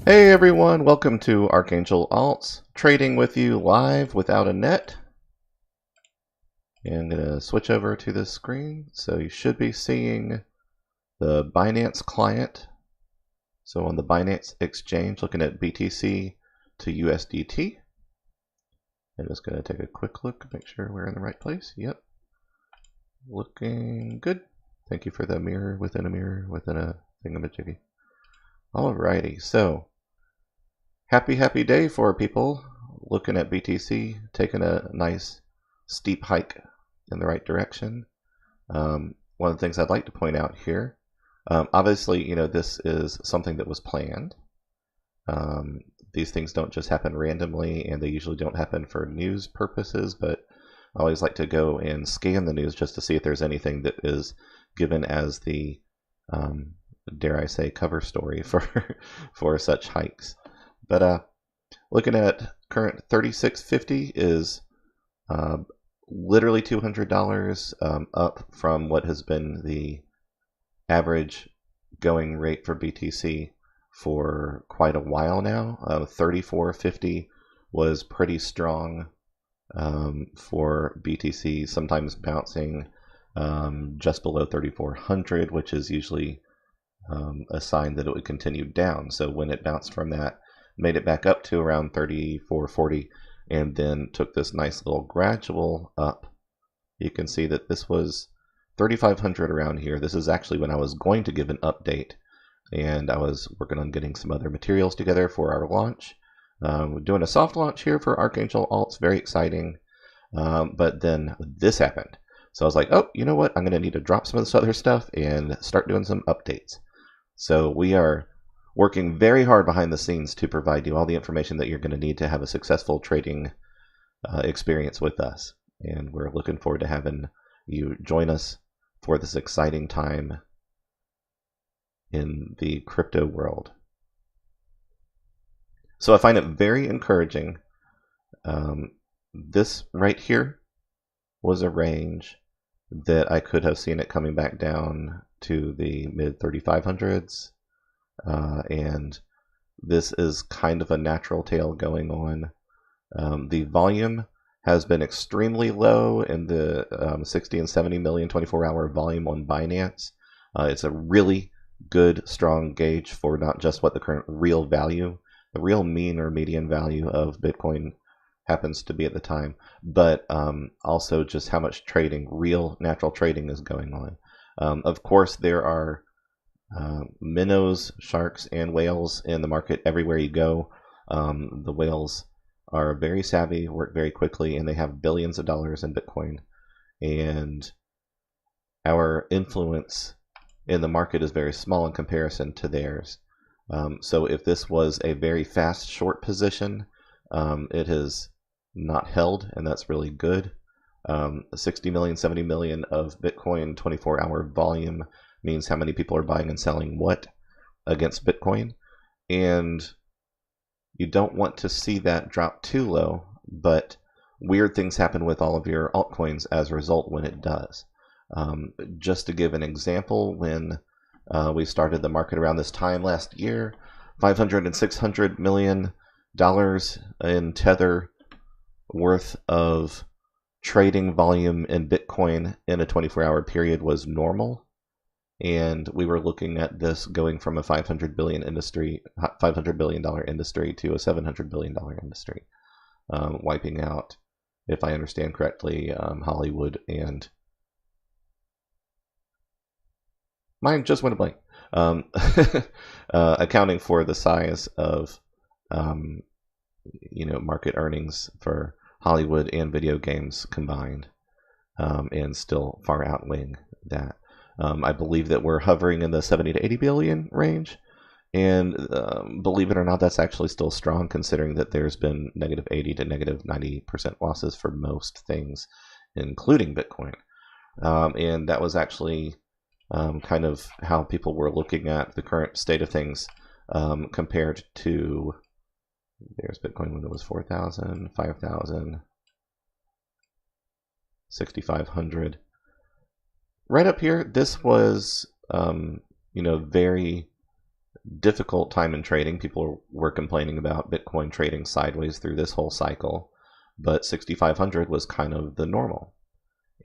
Hey everyone, welcome to Archangel Alts, trading with you live without a net. And I'm going to switch over to this screen. So you should be seeing the Binance client. So on the Binance Exchange, looking at BTC to USDT. I'm just going to take a quick look, make sure we're in the right place. Yep. Looking good. Thank you for the mirror within a thingamajiggy. Alrighty, so happy day for people looking at BTC, taking a nice steep hike in the right direction. One of the things I'd like to point out here, obviously, this is something that was planned. These things don't just happen randomly, and they usually don't happen for news purposes, but I always like to go and scan the news just to see if there's anything that is given as the, dare I say, cover story for such hikes. But looking at current 36.50 is literally $200 up from what has been the average going rate for BTC for quite a while now. 34.50 was pretty strong for BTC, sometimes bouncing just below 3,400, which is usually a sign that it would continue down. So when it bounced from that, made it back up to around 34.40, and then took this nice little gradual up. You can see that this was 3,500 around here. This is actually when I was going to give an update, and I was working on getting some other materials together for our launch. We're doing a soft launch here for Archangel Alts, very exciting. But then this happened. So I was like, oh, you know what? I'm going to need to drop some of this other stuff and start doing some updates. So we are working very hard behind the scenes to provide you all the information that you're going to need to have a successful trading experience with us. And we're looking forward to having you join us for this exciting time in the crypto world. So I find it very encouraging. This right here was a range that I could have seen it coming back down to the mid 3,500s. And this is kind of a natural tail going on. The volume has been extremely low in the 60 and 70 million 24-hour volume on Binance. It's a really good, strong gauge for not just what the current real value, the real mean or median value of Bitcoin happens to be at the time, but also just how much trading, real natural trading is going on. Of course, there are minnows, sharks, and whales in the market everywhere you go. The whales are very savvy, work very quickly, and they have billions of dollars in Bitcoin. And our influence in the market is very small in comparison to theirs. So if this was a very fast short position, it has not held, and that's really good. 60 million, 70 million of Bitcoin 24-hour volume means how many people are buying and selling what against Bitcoin. And you don't want to see that drop too low, but weird things happen with all of your altcoins as a result when it does. Just to give an example, when we started the market around this time last year, $500 and $600 million in Tether worth of trading volume in Bitcoin in a 24-hour period was normal. And we were looking at this going from a $500 billion industry to a $700 billion industry, wiping out, if I understand correctly, Hollywood and mine just went blank. Accounting for the size of market earnings for Hollywood and video games combined, and still far outweighing that. I believe that we're hovering in the 70 to 80 billion range, and believe it or not, that's actually still strong considering that there's been negative 80 to negative 90% losses for most things, including Bitcoin. And that was actually kind of how people were looking at the current state of things compared to, there's Bitcoin when it was 4,000, 5,000, 6,500. Right up here, this was, very difficult time in trading. People were complaining about Bitcoin trading sideways through this whole cycle, but 6,500 was kind of the normal.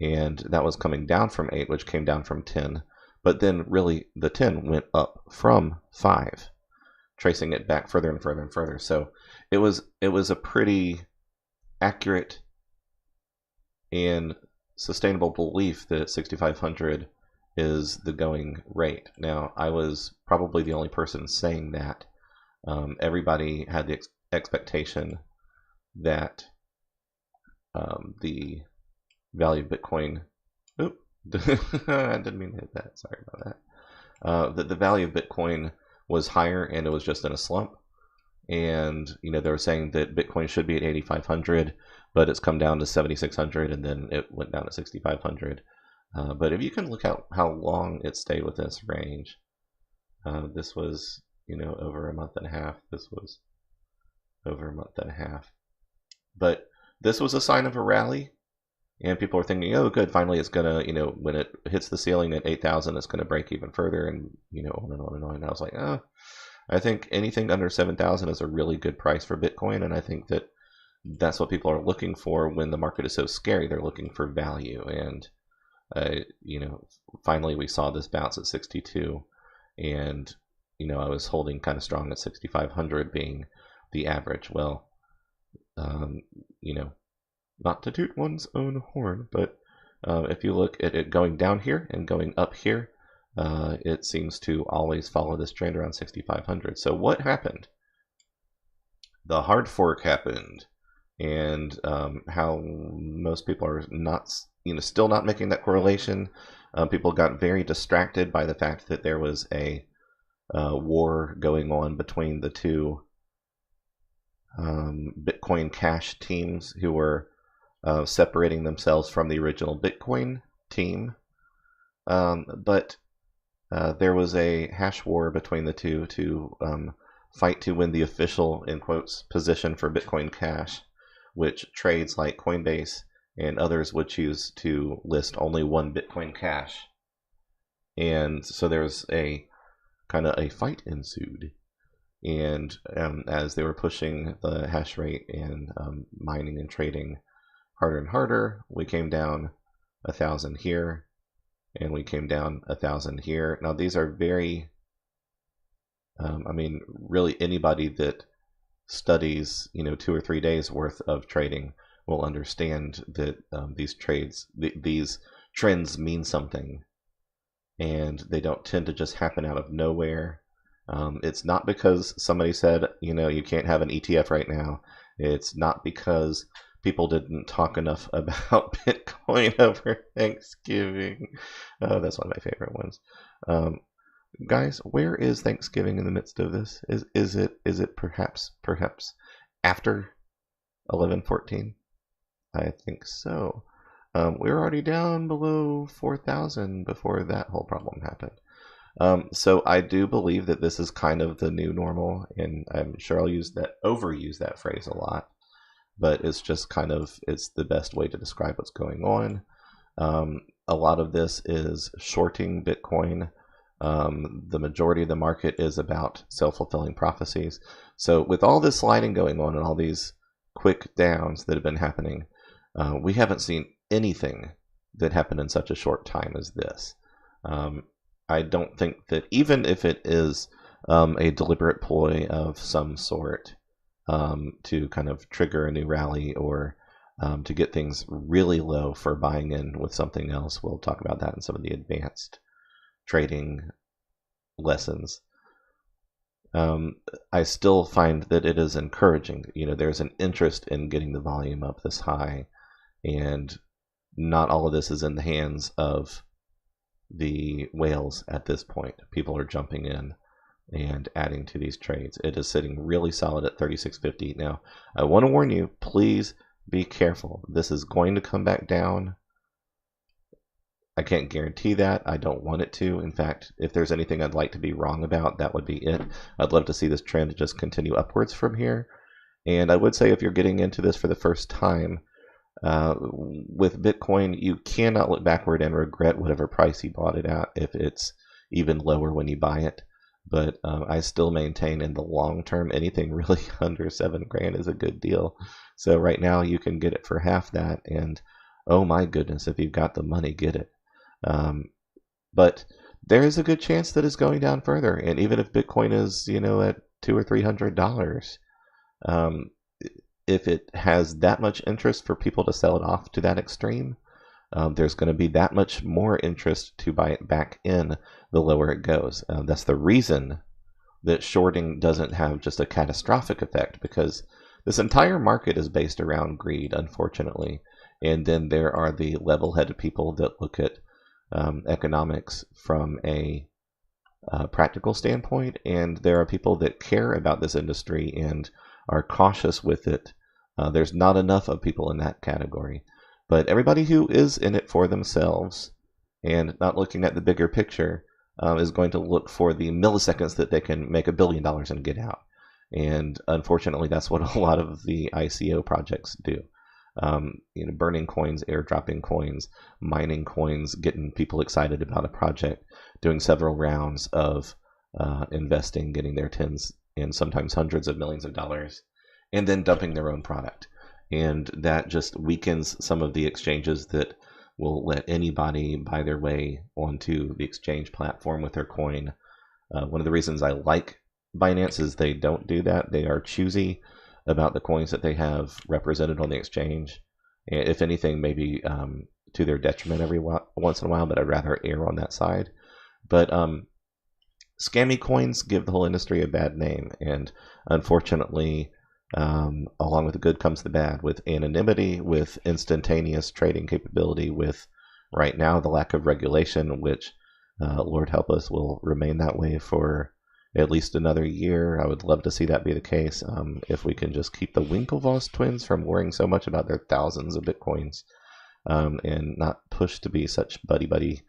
And that was coming down from 8, which came down from 10. But then really the 10 went up from 5, tracing it back further and further and further. So it was a pretty accurate and sustainable belief that 6,500 is the going rate. Now, I was probably the only person saying that. Everybody had the expectation that the value of Bitcoin. Oop, I didn't mean to hit that. Sorry about that. That the value of Bitcoin was higher, and it was just in a slump. And they were saying that Bitcoin should be at 8,500, but it's come down to 7,600, and then it went down to 6,500. But if you can look at how long it stayed with this range, this was over a month and a half. This was over a month and a half. But this was a sign of a rally. And people are thinking, oh, good, finally it's going to, when it hits the ceiling at 8,000, it's going to break even further, and, on and on and on. And I was like, I think anything under 7,000 is a really good price for Bitcoin, and I think that that's what people are looking for when the market is so scary. They're looking for value, and, finally we saw this bounce at 62, and, I was holding kind of strong at 6,500 being the average. Well, not to toot one's own horn, but if you look at it going down here and going up here, it seems to always follow this trend around 6,500. So what happened? The hard fork happened, and how most people are not, still not making that correlation. People got very distracted by the fact that there was a war going on between the two Bitcoin Cash teams who were separating themselves from the original Bitcoin team. But there was a hash war between the two to fight to win the official, in quotes, position for Bitcoin Cash, which trades like Coinbase and others would choose to list only one Bitcoin Cash. And so there's a kind of a fight ensued. And as they were pushing the hash rate and mining and trading harder and harder, we came down 1,000 here, and we came down 1,000 here. Now these are very, really anybody that studies, 2 or 3 days worth of trading will understand that these trends mean something, and they don't tend to just happen out of nowhere. It's not because somebody said, you can't have an ETF right now. It's not because people didn't talk enough about Bitcoin over Thanksgiving. That's one of my favorite ones. Guys, where is Thanksgiving in the midst of this? Is it perhaps after 11/14? I think so. We were already down below 4,000 before that whole problem happened. So I do believe that this is kind of the new normal, and I'm sure I'll overuse that phrase a lot, but it's just it's the best way to describe what's going on. A lot of this is shorting Bitcoin. The majority of the market is about self-fulfilling prophecies. So with all this sliding going on and all these quick downs that have been happening, we haven't seen anything that happened in such a short time as this. I don't think that, even if it is a deliberate ploy of some sort to kind of trigger a new rally or to get things really low for buying in with something else, we'll talk about that in some of the advanced trading lessons. I still find that it is encouraging. There's an interest in getting the volume up this high, and not all of this is in the hands of the whales at this point. People are jumping in and adding to these trades. It is sitting really solid at 36.50. Now, I want to warn you, please be careful. This is going to come back down. I can't guarantee that. I don't want it to. In fact, if there's anything I'd like to be wrong about, that would be it. I'd love to see this trend just continue upwards from here. And I would say, if you're getting into this for the first time, with Bitcoin, you cannot look backward and regret whatever price you bought it at if it's even lower when you buy it. But I still maintain in the long term, anything really under $7,000 is a good deal. So right now you can get it for half that, and oh my goodness, if you've got the money, get it. But there is a good chance that it's going down further, and even if Bitcoin is, at $200 or $300, um, if it has that much interest for people to sell it off to that extreme, there's going to be that much more interest to buy it back in the lower it goes. That's the reason that shorting doesn't have just a catastrophic effect, because this entire market is based around greed, unfortunately. And then there are the level-headed people that look at economics from a practical standpoint, and there are people that care about this industry and are cautious with it. There's not enough of people in that category. But everybody who is in it for themselves and not looking at the bigger picture is going to look for the milliseconds that they can make $1 billion and get out. And unfortunately, that's what a lot of the ICO projects do. Burning coins, airdropping coins, mining coins, getting people excited about a project, doing several rounds of investing, getting their tens and sometimes hundreds of millions of dollars, and then dumping their own product. And that just weakens some of the exchanges that will let anybody buy their way onto the exchange platform with their coin. One of the reasons I like Binance is they don't do that. They are choosy about the coins that they have represented on the exchange. If anything, maybe to their detriment every once in a while, but I'd rather err on that side. But scammy coins give the whole industry a bad name, and unfortunately, along with the good comes the bad, with anonymity, with instantaneous trading capability, with right now the lack of regulation, which, Lord help us, will remain that way for at least another year. I would love to see that be the case. If we can just keep the Winklevoss twins from worrying so much about their thousands of Bitcoins, and not push to be such buddy-buddy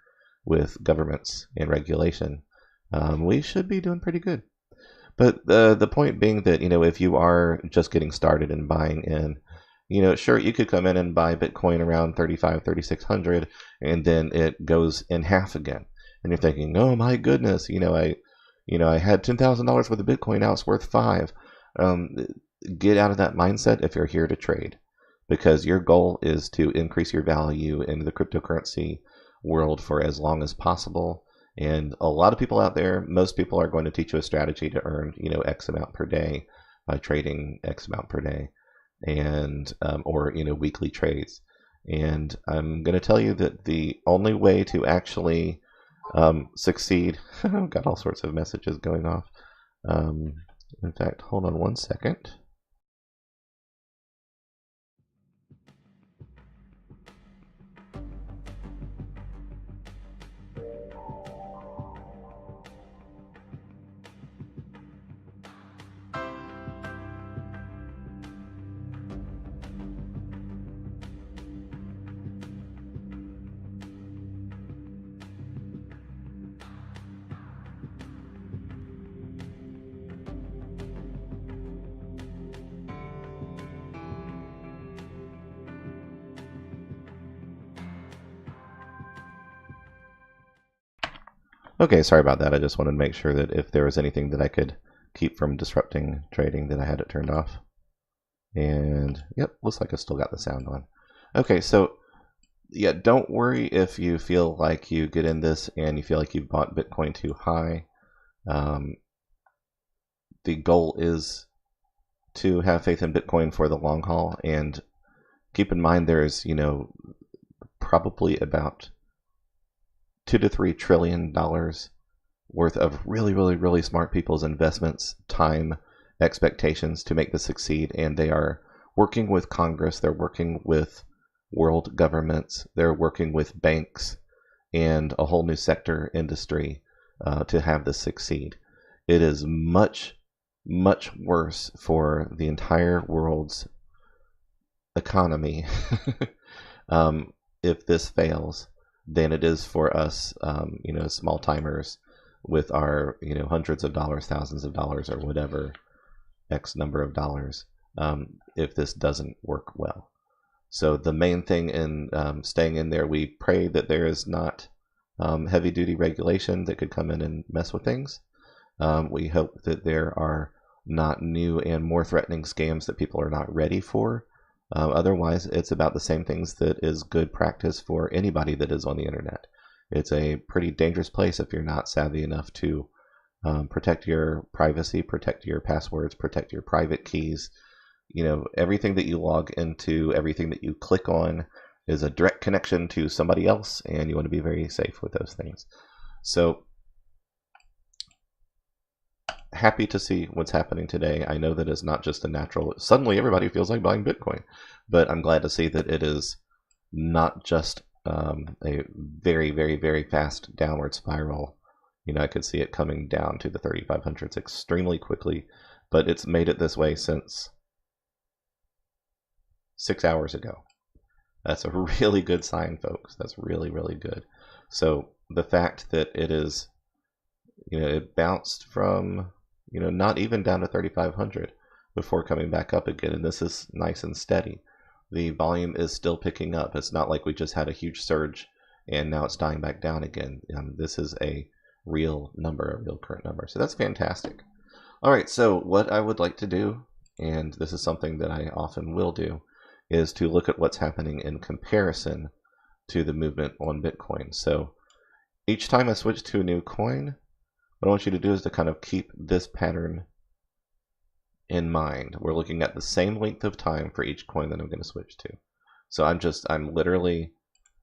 with governments and regulation, we should be doing pretty good. But the point being that, if you are just getting started and buying in, sure, you could come in and buy Bitcoin around 3,600, and then it goes in half again. And you're thinking, oh my goodness, I had $10,000 worth of Bitcoin, now it's worth $5,000. Get out of that mindset if you're here to trade, because your goal is to increase your value in the cryptocurrency world for as long as possible. And a lot of people out there, most people are going to teach you a strategy to earn, X amount per day by trading X amount per day, and or weekly trades. And I'm going to tell you that the only way to actually succeed. I've got all sorts of messages going off. In fact, hold on one second. Okay, sorry about that. I just wanted to make sure that if there was anything that I could keep from disrupting trading, that I had it turned off. And yep, looks like I still got the sound on. Okay, so yeah, don't worry if you feel like you get in this and you feel like you've bought Bitcoin too high. The goal is to have faith in Bitcoin for the long haul, and keep in mind there's, probably about $2 to $3 trillion worth of really, really, really smart people's investments, time, expectations to make this succeed. And they are working with Congress, they're working with world governments, they're working with banks and a whole new sector industry to have this succeed. It is much, much worse for the entire world's economy if this fails than it is for us, small timers with our, hundreds of dollars, thousands of dollars, or whatever X number of dollars, if this doesn't work well. So the main thing in staying in there, we pray that there is not heavy duty regulation that could come in and mess with things. We hope that there are not new and more threatening scams that people are not ready for. Otherwise, it's about the same things that is good practice for anybody that is on the internet. It's a pretty dangerous place if you're not savvy enough to protect your privacy, protect your passwords, protect your private keys. Everything that you log into, everything that you click on is a direct connection to somebody else, and you want to be very safe with those things. So happy to see what's happening today. I know that it's not just a natural, suddenly everybody feels like buying Bitcoin, but I'm glad to see that it is not just a very, very, very fast downward spiral. I could see it coming down to the 3,500s extremely quickly, but it's made it this way since 6 hours ago. That's a really good sign, folks. That's really, really good. So the fact that it is, it bounced from, not even down to 3,500 before coming back up again, and this is nice and steady. The volume is still picking up. It's not like we just had a huge surge and now it's dying back down again. This is a real number, a real current number. So that's fantastic. All right, so what I would like to do, and this is something that I often will do, is to look at what's happening in comparison to the movement on Bitcoin. So each time I switch to a new coin, what I want you to do is to kind of keep this pattern in mind. We're looking at the same length of time for each coin that I'm going to switch to. So I'm literally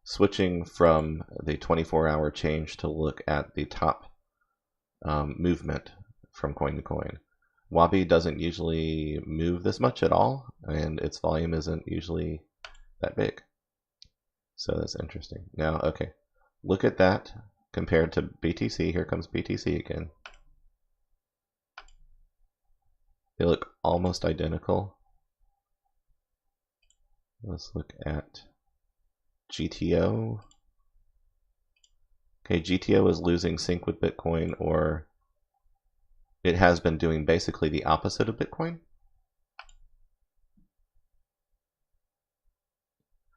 switching from the 24-hour change to look at the top movement from coin to coin. Wabi doesn't usually move this much at all, and its volume isn't usually that big. So that's interesting. Now, okay, look at that compared to BTC. Here comes BTC again. They look almost identical. Let's look at GTO. Okay, GTO is losing sync with Bitcoin, or it has been doing basically the opposite of Bitcoin.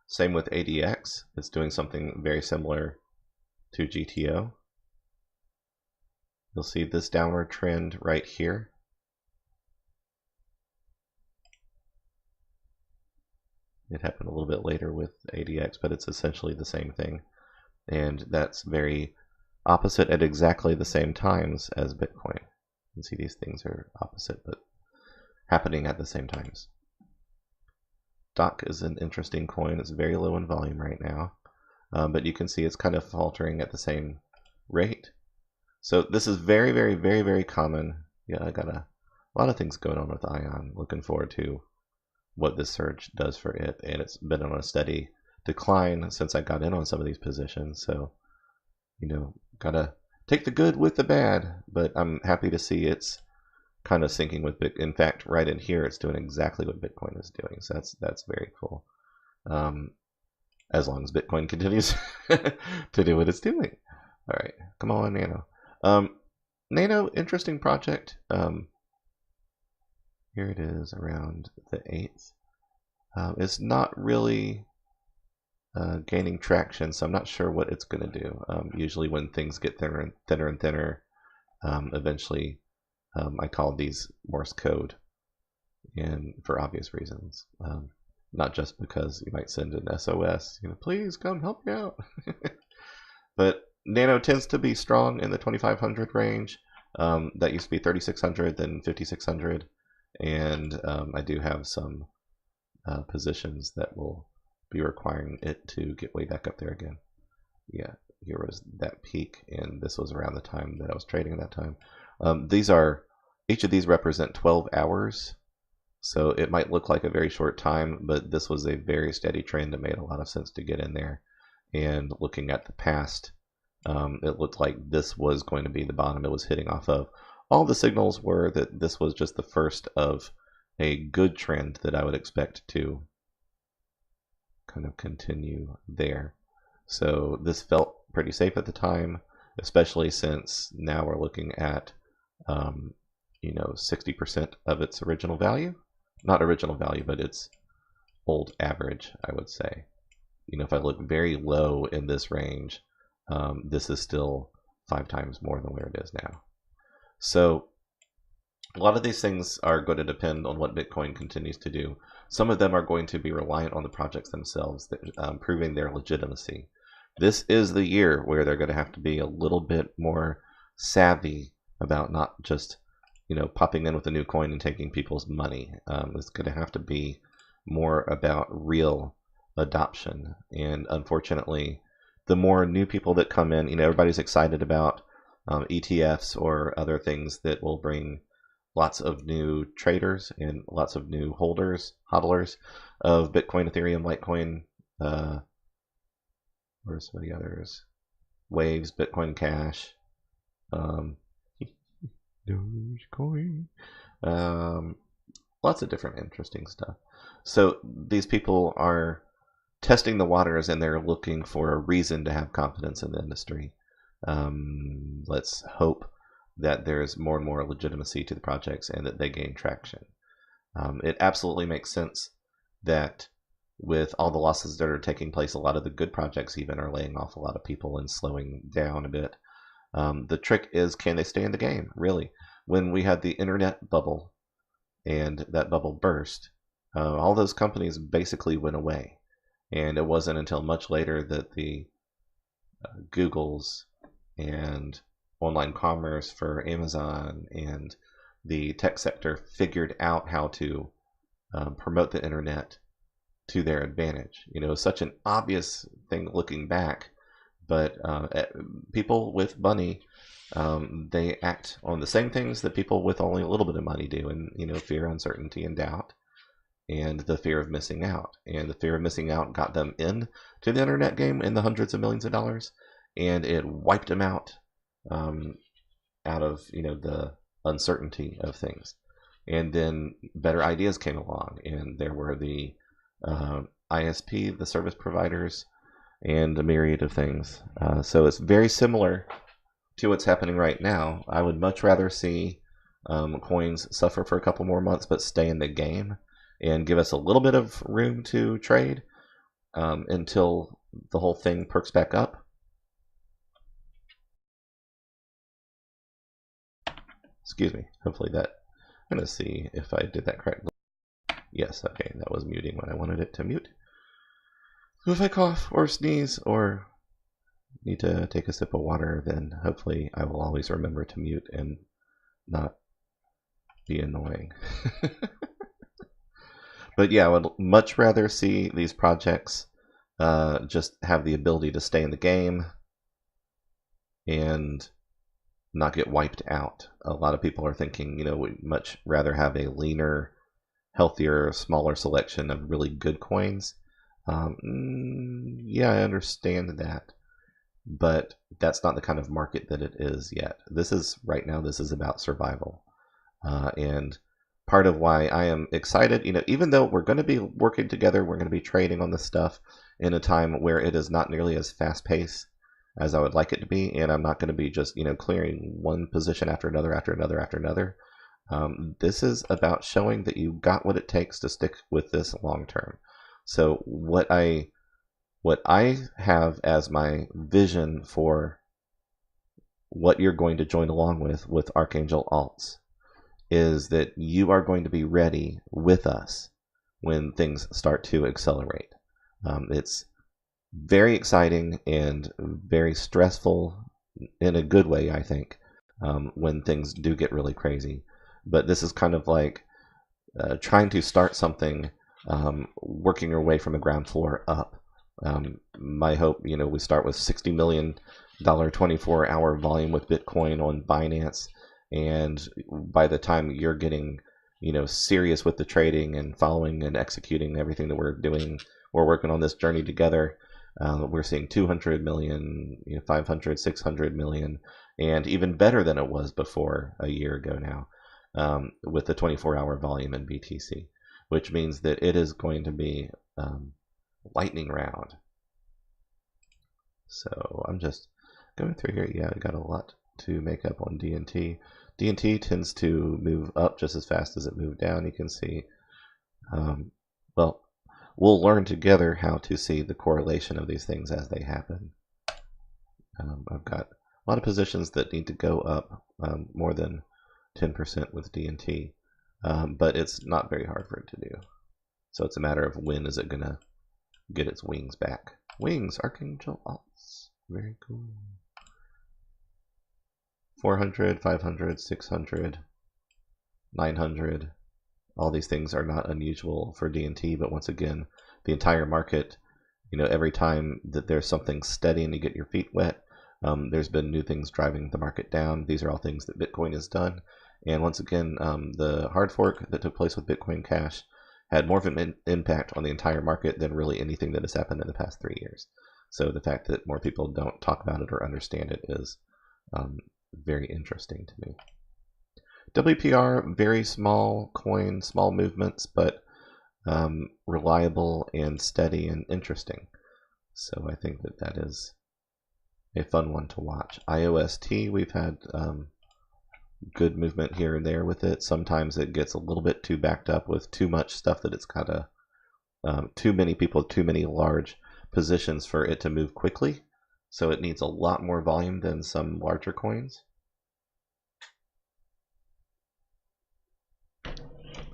Same with ADX. It's doing something very similar to GTO. You'll see this downward trend right here. It happened a little bit later with ADX, but it's essentially the same thing. And that's very opposite at exactly the same times as Bitcoin. You can see these things are opposite, but happening at the same times. DOC is an interesting coin. It's very low in volume right now, but you can see it's kind of faltering at the same rate. So this is very, very, very, very common. Yeah, I got a lot of things going on with ION. Looking forward to what this surge does for it, and it's been on a steady decline since I got in on some of these positions. So, gotta take the good with the bad, but I'm happy to see it's kind of syncing with Bitcoin. In fact, right in here, it's doing exactly what Bitcoin is doing. So that's very cool. As long as Bitcoin continues to do what it's doing. All right, come on, Nano. Nano, interesting project. Here it is around the 8th. It's not really gaining traction, so I'm not sure what it's going to do. Usually when things get thinner and thinner and thinner, eventually I call these Morse code, and for obvious reasons. Not just because you might send an SOS, please come help me out. But Nano tends to be strong in the 2,500 range. That used to be 3,600, then 5,600. And I do have some positions that will be requiring it to get way back up there again. Yeah, here was that peak, and this was around the time that I was trading at that time. Each of these represent 12 hours, so it might look like a very short time, but this was a very steady trend that made a lot of sense to get in there. And looking at the past, it looked like this was going to be the bottom it was hitting off of. All the signals were that this was just the first of a good trend that I would expect to kind of continue there. So this felt pretty safe at the time, especially since now we're looking at 60% of its original value. Not original value, but its old average, I would say. If I look very low in this range, this is still 5 times more than where it is now. So a lot of these things are going to depend on what Bitcoin continues to do. Some of them are going to be reliant on the projects themselves, proving their legitimacy. This is the year where they're going to have to be a little bit more savvy about not just, popping in with a new coin and taking people's money. It's going to have to be more about real adoption. And unfortunately, the more new people that come in, everybody's excited about ETFs or other things that will bring lots of new traders and lots of new hodlers of Bitcoin, Ethereum, Litecoin, where's some of the others? Waves, Bitcoin Cash, Dogecoin, lots of different interesting stuff. So these people are testing the waters and they're looking for a reason to have confidence in the industry. Let's hope that there's more and more legitimacy to the projects and that they gain traction. It absolutely makes sense that with all the losses that are taking place, a lot of the good projects even are laying off a lot of people and slowing down a bit. The trick is, can they stay in the game, really? When we had the internet bubble and that bubble burst, all those companies basically went away. And it wasn't until much later that the Googles and online commerce for Amazon and the tech sector figured out how to promote the internet to their advantage. Such an obvious thing looking back, but people with money, they act on the same things that people with only a little bit of money do, and fear, uncertainty, and doubt, and the fear of missing out. And the fear of missing out got them into the internet game in the hundreds of millions of dollars, and it wiped them out of the uncertainty of things. And then better ideas came along, and there were the ISP, the service providers, and a myriad of things. So it's very similar to what's happening right now. I would much rather see coins suffer for a couple more months but stay in the game and give us a little bit of room to trade until the whole thing perks back up. Excuse me. Hopefully that... I'm going to see if I did that correctly. Yes, okay, that was muting when I wanted it to mute. So if I cough or sneeze or need to take a sip of water, then hopefully I will always remember to mute and not be annoying. But yeah, I would much rather see these projects just have the ability to stay in the game and not get wiped out. A lot of people are thinking, we'd much rather have a leaner, healthier, smaller selection of really good coins. Yeah, I understand that, but that's not the kind of market that it is yet. Right now, this is about survival. And part of why I am excited, even though we're going to be working together, we're going to be trading on this stuff in a time where it is not nearly as fast-paced as I would like it to be, and I'm not going to be just, clearing one position after another, after another, after another. This is about showing that you got what it takes to stick with this long term. So what I have as my vision for what you're going to join along with Archangel Alts is that you are going to be ready with us when things start to accelerate. It's very exciting and very stressful in a good way, I think, when things do get really crazy. But this is kind of like trying to start something, working your way from the ground floor up. My hope, we start with $60 million 24-hour volume with Bitcoin on Binance, and by the time you're getting, serious with the trading and following and executing everything that we're doing, we're working on this journey together. We're seeing 200 million, 500, 600 million, and even better than it was before a year ago now, with the 24-hour volume in BTC, which means that it is going to be lightning round. So I'm just going through here. Yeah, I got a lot to make up on DNT. DNT tends to move up just as fast as it moved down. You can see, well, we'll learn together how to see the correlation of these things as they happen. I've got a lot of positions that need to go up more than 10% with DNT, but it's not very hard for it to do. So it's a matter of when is it going to get its wings back. Wings, Archangel alts. Very cool. 400, 500, 600, 900. All these things are not unusual for DNT, but once again, the entire market, every time that there's something steady and you get your feet wet, there's been new things driving the market down. These are all things that Bitcoin has done. And once again, the hard fork that took place with Bitcoin Cash had more of an impact on the entire market than really anything that has happened in the past 3 years. So the fact that more people don't talk about it or understand it is very interesting to me. WPR, very small coin, small movements, but reliable and steady and interesting. So I think that is a fun one to watch. IOST, we've had good movement here and there with it. Sometimes it gets a little bit too backed up with too much stuff that it's got too many people, too many large positions for it to move quickly. So it needs a lot more volume than some larger coins.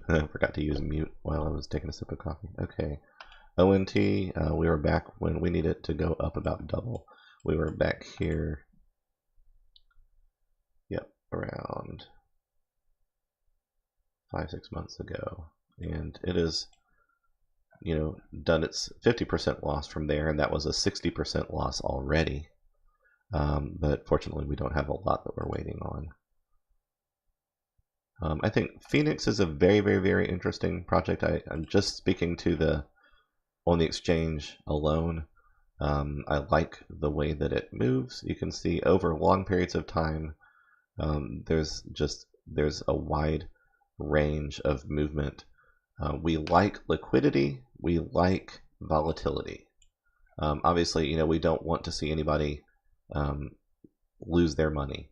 I forgot to use mute while I was taking a sip of coffee. Okay. ONT, we were back when we needed to go up about double. We were back here. Yep, around 5-6 months ago. And it is, done its 50% loss from there, and that was a 60% loss already. But fortunately, we don't have a lot that we're waiting on. I think Phoenix is a very, very, very interesting project. I'm just speaking to on the exchange alone. I like the way that it moves. You can see over long periods of time, there's a wide range of movement. We like liquidity. We like volatility. Obviously, we don't want to see anybody lose their money.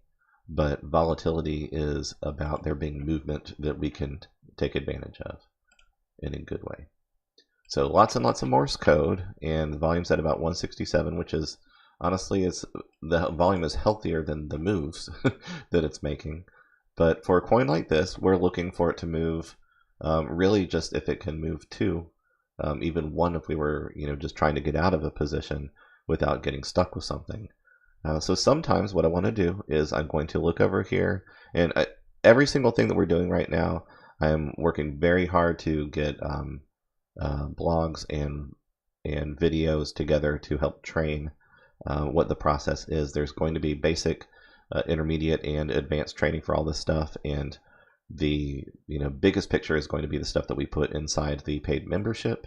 But volatility is about there being movement that we can take advantage of in a good way. So lots and lots of Morse code, and the volume's at about 167, which is, honestly, the volume is healthier than the moves that it's making. But for a coin like this, we're looking for it to move, really just if it can move 2, even 1 if we were just trying to get out of a position without getting stuck with something. So sometimes what I want to do is I'm going to look over here, and every single thing that we're doing right now, I am working very hard to get blogs and videos together to help train what the process is. There's going to be basic, intermediate, and advanced training for all this stuff, and the biggest picture is going to be the stuff that we put inside the paid membership,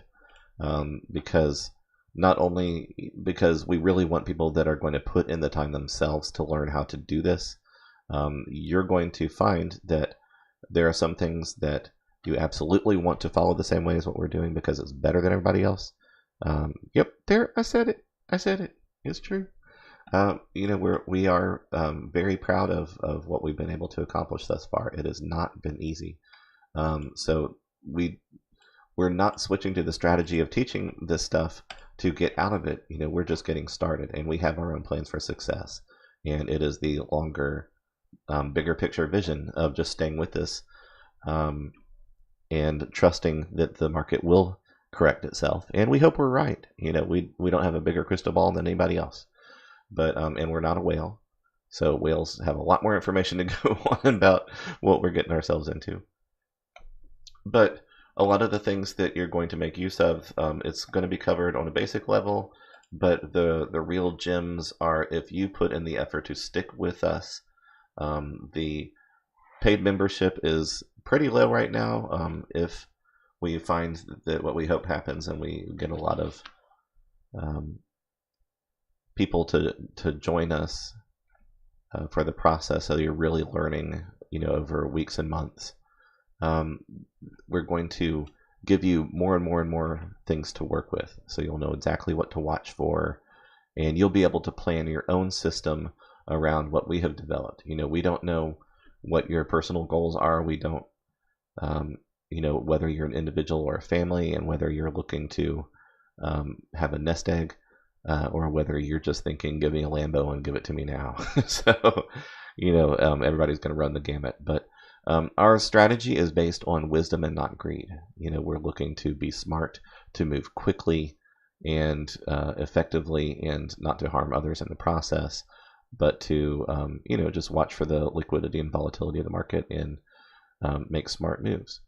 because not only because we really want people that are going to put in the time themselves to learn how to do this. You're going to find that there are some things that you absolutely want to follow the same way as what we're doing because it's better than everybody else. Yep, there, I said it. It's true. We are very proud of what we've been able to accomplish thus far. It has not been easy. So we're not switching to the strategy of teaching this stuff to get out of it. We're just getting started, and we have our own plans for success. And it is the longer, bigger picture vision of just staying with this and trusting that the market will correct itself. And we hope we're right. We don't have a bigger crystal ball than anybody else, but and we're not a whale. So whales have a lot more information to go on about what we're getting ourselves into. But a lot of the things that you're going to make use of, it's going to be covered on a basic level, but the real gems are if you put in the effort to stick with us. The paid membership is pretty low right now. If we find that what we hope happens and we get a lot of people to join us for the process, so you're really learning, over weeks and months. We're going to give you more and more and more things to work with, so you'll know exactly what to watch for, and you'll be able to plan your own system around what we have developed. We don't know what your personal goals are. We don't, whether you're an individual or a family, and whether you're looking to have a nest egg, or whether you're just thinking, give me a Lambo and give it to me now. So, everybody's going to run the gamut, but Our strategy is based on wisdom and not greed. We're looking to be smart, to move quickly and effectively, and not to harm others in the process, but to just watch for the liquidity and volatility of the market and make smart moves.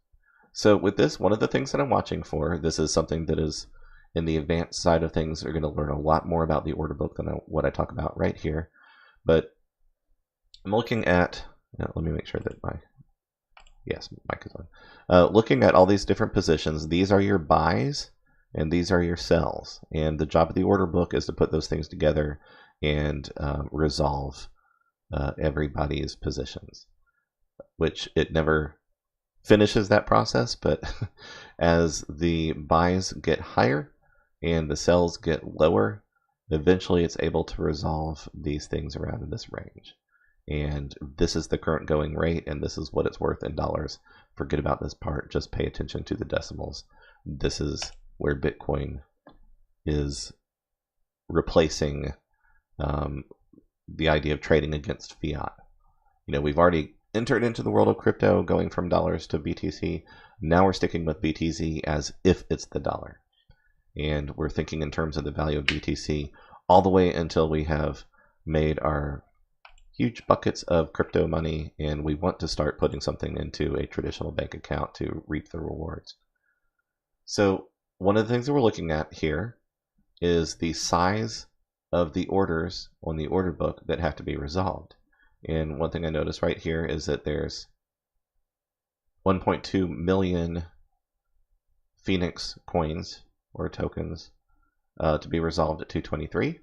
So with this, one of the things that I'm watching for, this is something that is in the advanced side of things. You're going to learn a lot more about the order book than what I talk about right here. But I'm looking at, let me make sure that yes, mic is on. Looking at all these different positions, these are your buys and these are your sells. And the job of the order book is to put those things together and resolve everybody's positions, which it never finishes that process, but as the buys get higher and the sells get lower, eventually it's able to resolve these things around in this range. And this is the current going rate, and this is what it's worth in dollars. Forget about this part, just pay attention to the decimals. This is where Bitcoin is replacing the idea of trading against fiat. We've already entered into the world of crypto, going from dollars to BTC. Now we're sticking with BTC as if it's the dollar. And we're thinking in terms of the value of BTC all the way until we have made our huge buckets of crypto money, and we want to start putting something into a traditional bank account to reap the rewards. So one of the things that we're looking at here is the size of the orders on the order book that have to be resolved. And one thing I noticed right here is that there's 1.2 million Phoenix coins or tokens to be resolved at 223.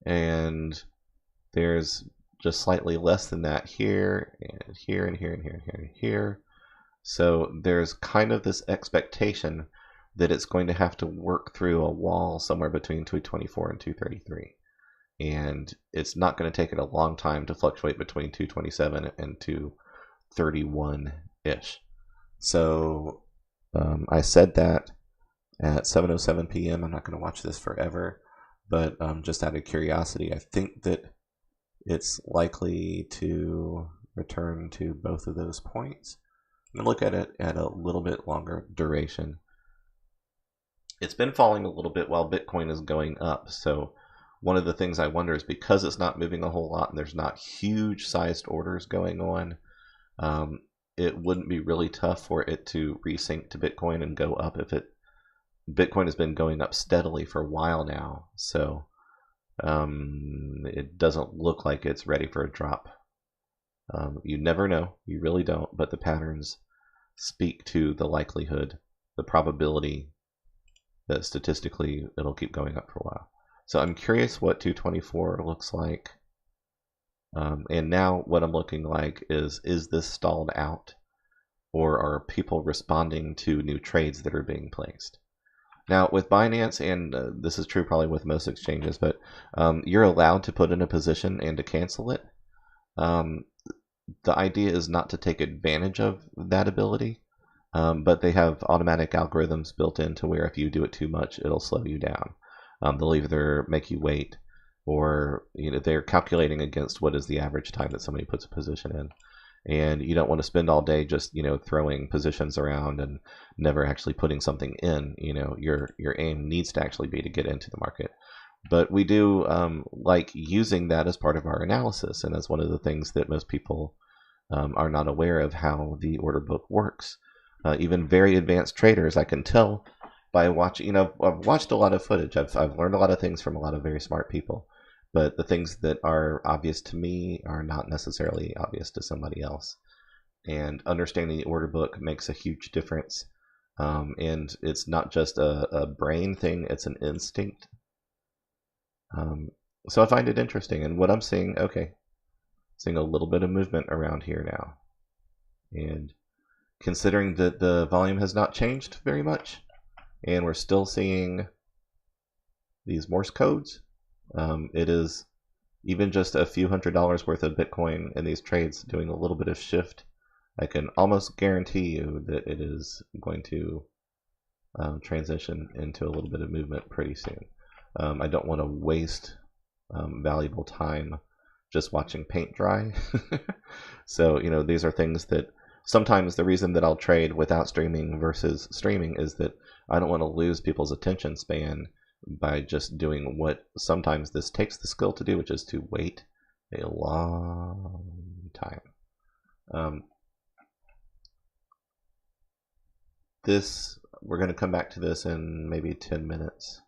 And there's just slightly less than that here, and here, and here, and here, and here, and here. So there's kind of this expectation that it's going to have to work through a wall somewhere between 224 and 233. And it's not going to take it a long time to fluctuate between 227 and 231-ish. So I said that at 7:07 p.m. I'm not going to watch this forever, but just out of curiosity, I think that it's likely to return to both of those points. I'm going to look at it at a little bit longer duration. It's been falling a little bit while Bitcoin is going up. So one of the things I wonder is, because it's not moving a whole lot and there's not huge sized orders going on, it wouldn't be really tough for it to resync to Bitcoin and go up if Bitcoin has been going up steadily for a while now. So it doesn't look like it's ready for a drop. You never know, you really don't, but the patterns speak to the likelihood, the probability that statistically it'll keep going up for a while. So I'm curious what 224 looks like. And now what I'm looking like is this stalled out, or are people responding to new trades that are being placed? Now with Binance, and this is true probably with most exchanges, but you're allowed to put in a position and to cancel it. The idea is not to take advantage of that ability, but they have automatic algorithms built in to where if you do it too much, it'll slow you down. They'll either make you wait, or they're calculating against what is the average time that somebody puts a position in. And you don't want to spend all day just throwing positions around and never actually putting something in. Your aim needs to actually be to get into the market. But we do like using that as part of our analysis, and that's one of the things that most people are not aware of, how the order book works. Even very advanced traders, I can tell by watching. I've watched a lot of footage. I've learned a lot of things from a lot of very smart people. But the things that are obvious to me are not necessarily obvious to somebody else. And understanding the order book makes a huge difference. And it's not just a brain thing, it's an instinct. So I find it interesting. And what I'm seeing, seeing a little bit of movement around here now. And considering that the volume has not changed very much, and we're still seeing these Morse codes, it is even just a few $100s worth of Bitcoin in these trades doing a little bit of shift. I can almost guarantee you that it is going to transition into a little bit of movement pretty soon. I don't want to waste valuable time just watching paint dry. So, you know, these are things that sometimes the reason that I'll trade without streaming versus streaming is that I don't want to lose people's attention span by just doing what sometimes this takes the skill to do, which is to wait a long time. We're going to come back to this in maybe 10 minutes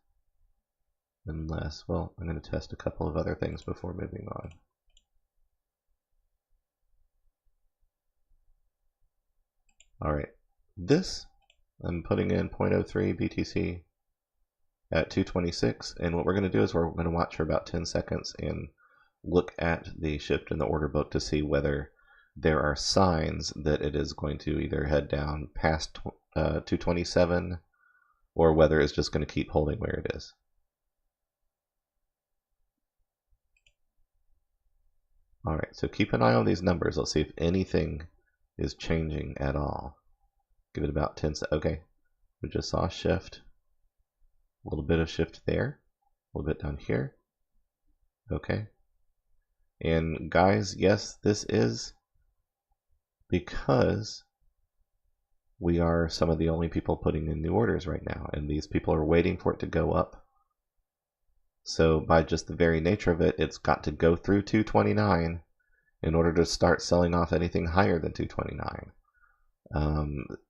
and less. Well, I'm going to test a couple of other things before moving on. All right, this I'm putting in 0.03 BTC at 226, and what we're going to do is we're going to watch for about 10 seconds and look at the shift in the order book to see whether there are signs that it is going to either head down past 227 or whether it's just going to keep holding where it is. All right, so keep an eye on these numbers. Let's see if anything is changing at all. Give it about 10 seconds. Okay, we just saw a shift. A little bit of shift there. A little bit down here. Okay. And guys, yes, this is because we are some of the only people putting in new orders right now, and these people are waiting for it to go up. So by just the very nature of it, it's got to go through 229 in order to start selling off anything higher than 229.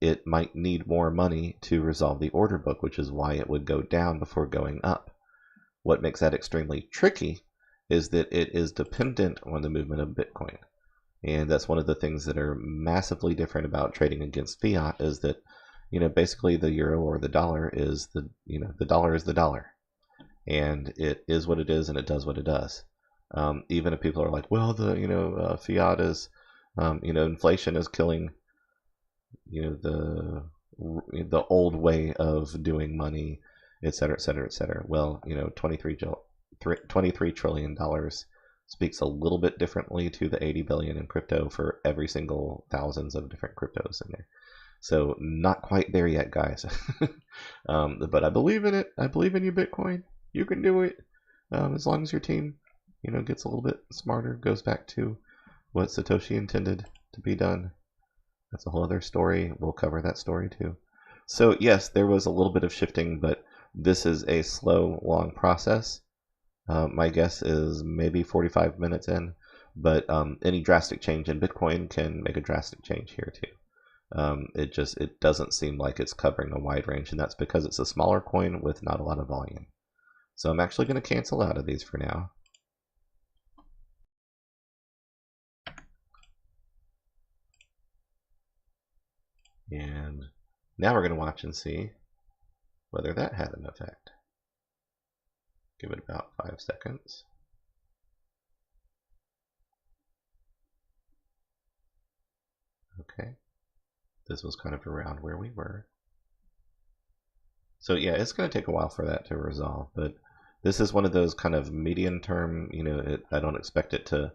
It might need more money to resolve the order book, which is why it would go down before going up. What makes that extremely tricky is that it is dependent on the movement of Bitcoin. And that's one of the things that are massively different about trading against fiat is that, you know, basically the euro or the dollar is the dollar is the dollar. And it is what it is, and it does what it does. Even if people are like, well, fiat is, inflation is killing, the old way of doing money, et cetera, et cetera, et cetera. Well, $23 trillion speaks a little bit differently to the 80 billion in crypto for every single thousands of different cryptos in there. So not quite there yet, guys. But I believe in it. I believe in you, Bitcoin. You can do it. As long as your team, gets a little bit smarter, goes back to what Satoshi intended to be done. That's a whole other story. We'll cover that story too. So yes, there was a little bit of shifting, but this is a slow, long process. My guess is maybe 45 minutes in, but any drastic change in Bitcoin can make a drastic change here too. It doesn't seem like it's covering a wide range, and that's because it's a smaller coin with not a lot of volume. So I'm actually going to cancel out of these for now. And now we're going to watch and see whether that had an effect. Give it about 5 seconds. Okay. This was kind of around where we were. So yeah, it's going to take a while for that to resolve, but this is one of those kind of medium term, I don't expect it to,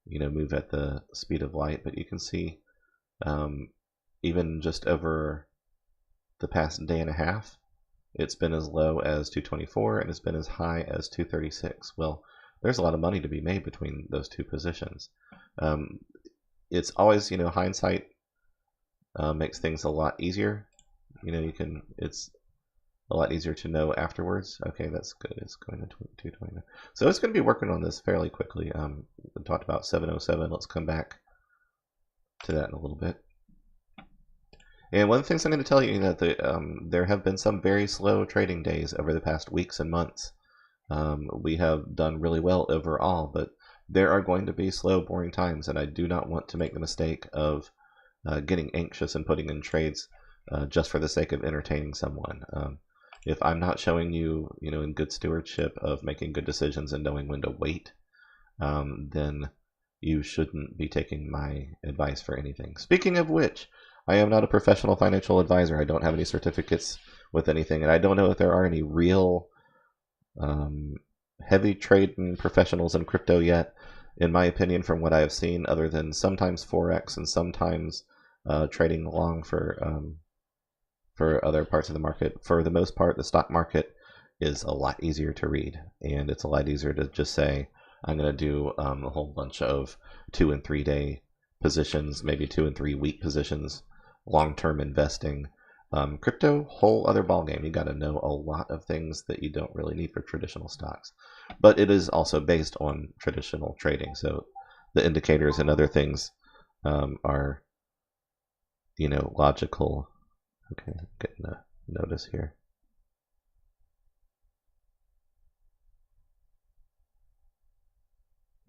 move at the speed of light, but you can see even just over the past day and a half, it's been as low as 224 and it's been as high as 236. Well, there's a lot of money to be made between those two positions. It's always, hindsight makes things a lot easier. It's a lot easier to know afterwards. Okay, that's good. It's going to 229. So it's going to be working on this fairly quickly. We talked about 707. Let's come back to that in a little bit. And one of the things I'm going to tell you, that there have been some very slow trading days over the past weeks and months. We have done really well overall, but there are going to be slow, boring times, and I do not want to make the mistake of getting anxious and putting in trades just for the sake of entertaining someone. If I'm not showing you, in good stewardship of making good decisions and knowing when to wait, then you shouldn't be taking my advice for anything. Speaking of which, I am not a professional financial advisor. I don't have any certificates with anything, and I don't know if there are any real heavy trading professionals in crypto yet, in my opinion, from what I have seen, other than sometimes Forex and sometimes trading long for other parts of the market. For the most part, the stock market is a lot easier to read, and it's a lot easier to just say, I'm going to do a whole bunch of 2 and 3 day positions, maybe 2 and 3 week positions, long-term investing. Crypto, whole other ballgame. You got to know a lot of things that you don't really need for traditional stocks. But it is also based on traditional trading. So the indicators and other things are, logical. Okay, getting a notice here.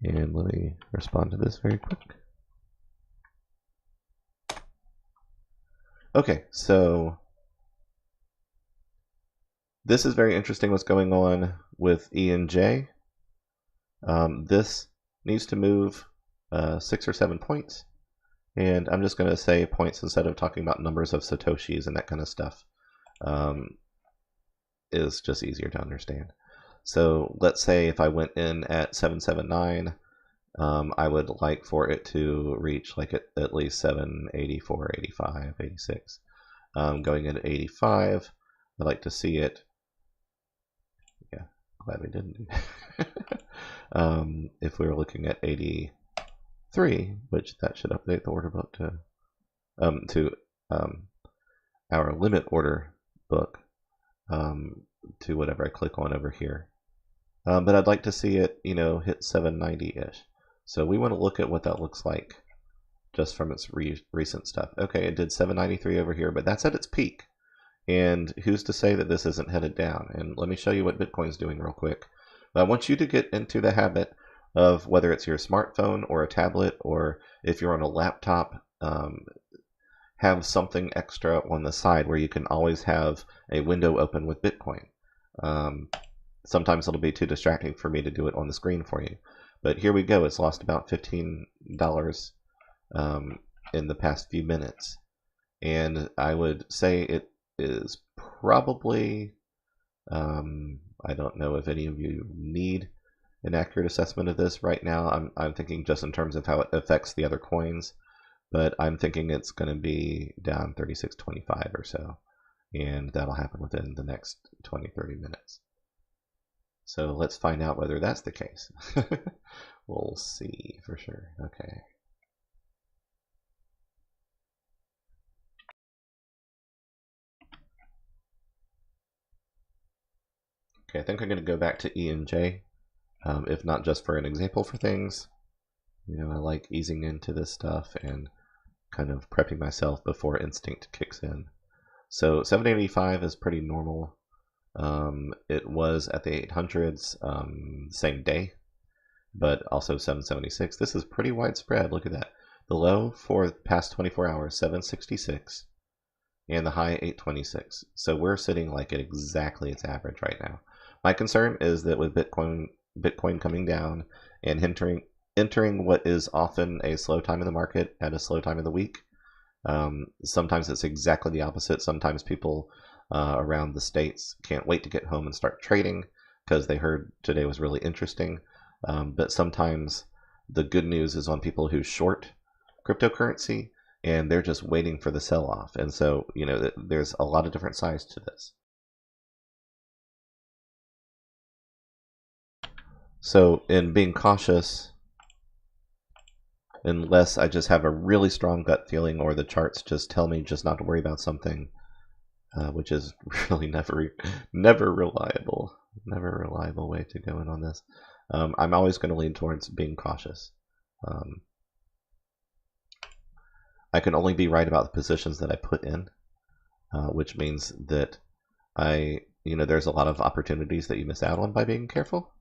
And let me respond to this very quick. Okay, so this is very interesting what's going on with ENJ. This needs to move 6 or 7 points. And I'm just going to say points instead of talking about numbers of Satoshis and that kind of stuff. Is just easier to understand. So let's say if I went in at 779, I would like for it to reach like at least 784, 85, 86. Going into 85, I'd like to see it. Yeah, glad we didn't do that. If we were looking at 83, which that should update the order book to our limit order book to whatever I click on over here. But I'd like to see it, hit 790-ish. So we want to look at what that looks like just from its recent stuff. Okay, it did 793 over here, but that's at its peak. And who's to say that this isn't headed down? And let me show you what Bitcoin's doing real quick. But I want you to get into the habit of, whether it's your smartphone or a tablet, or if you're on a laptop, have something extra on the side where you can always have a window open with Bitcoin. Sometimes it'll be too distracting for me to do it on the screen for you. But here we go. It's lost about $15 in the past few minutes. And I would say it is probably, I don't know if any of you need an accurate assessment of this right now. I'm thinking just in terms of how it affects the other coins. But I'm thinking it's going to be down 36.25 or so. And that'll happen within the next 20-30 minutes. So let's find out whether that's the case. We'll see for sure. Okay. Okay, I think I'm going to go back to ENJ, if not just for an example for things. I like easing into this stuff and kind of prepping myself before instinct kicks in. So 785 is pretty normal. It was at the 800s same day, but also 776. This is pretty widespread. Look at that. The low for the past 24 hours, 766, and the high 826. So we're sitting like at exactly its average right now. My concern is that with Bitcoin coming down and entering what is often a slow time in the market at a slow time of the week, sometimes it's exactly the opposite. Sometimes people around the States can't wait to get home and start trading because they heard today was really interesting. But sometimes the good news is on people who short cryptocurrency and they're just waiting for the sell-off. And so, there's a lot of different sides to this. So in being cautious, unless I just have a really strong gut feeling or the charts just tell me just not to worry about something, which is really never reliable way to go in on this. I'm always going to lean towards being cautious. I can only be right about the positions that I put in, which means that there's a lot of opportunities that you miss out on by being careful.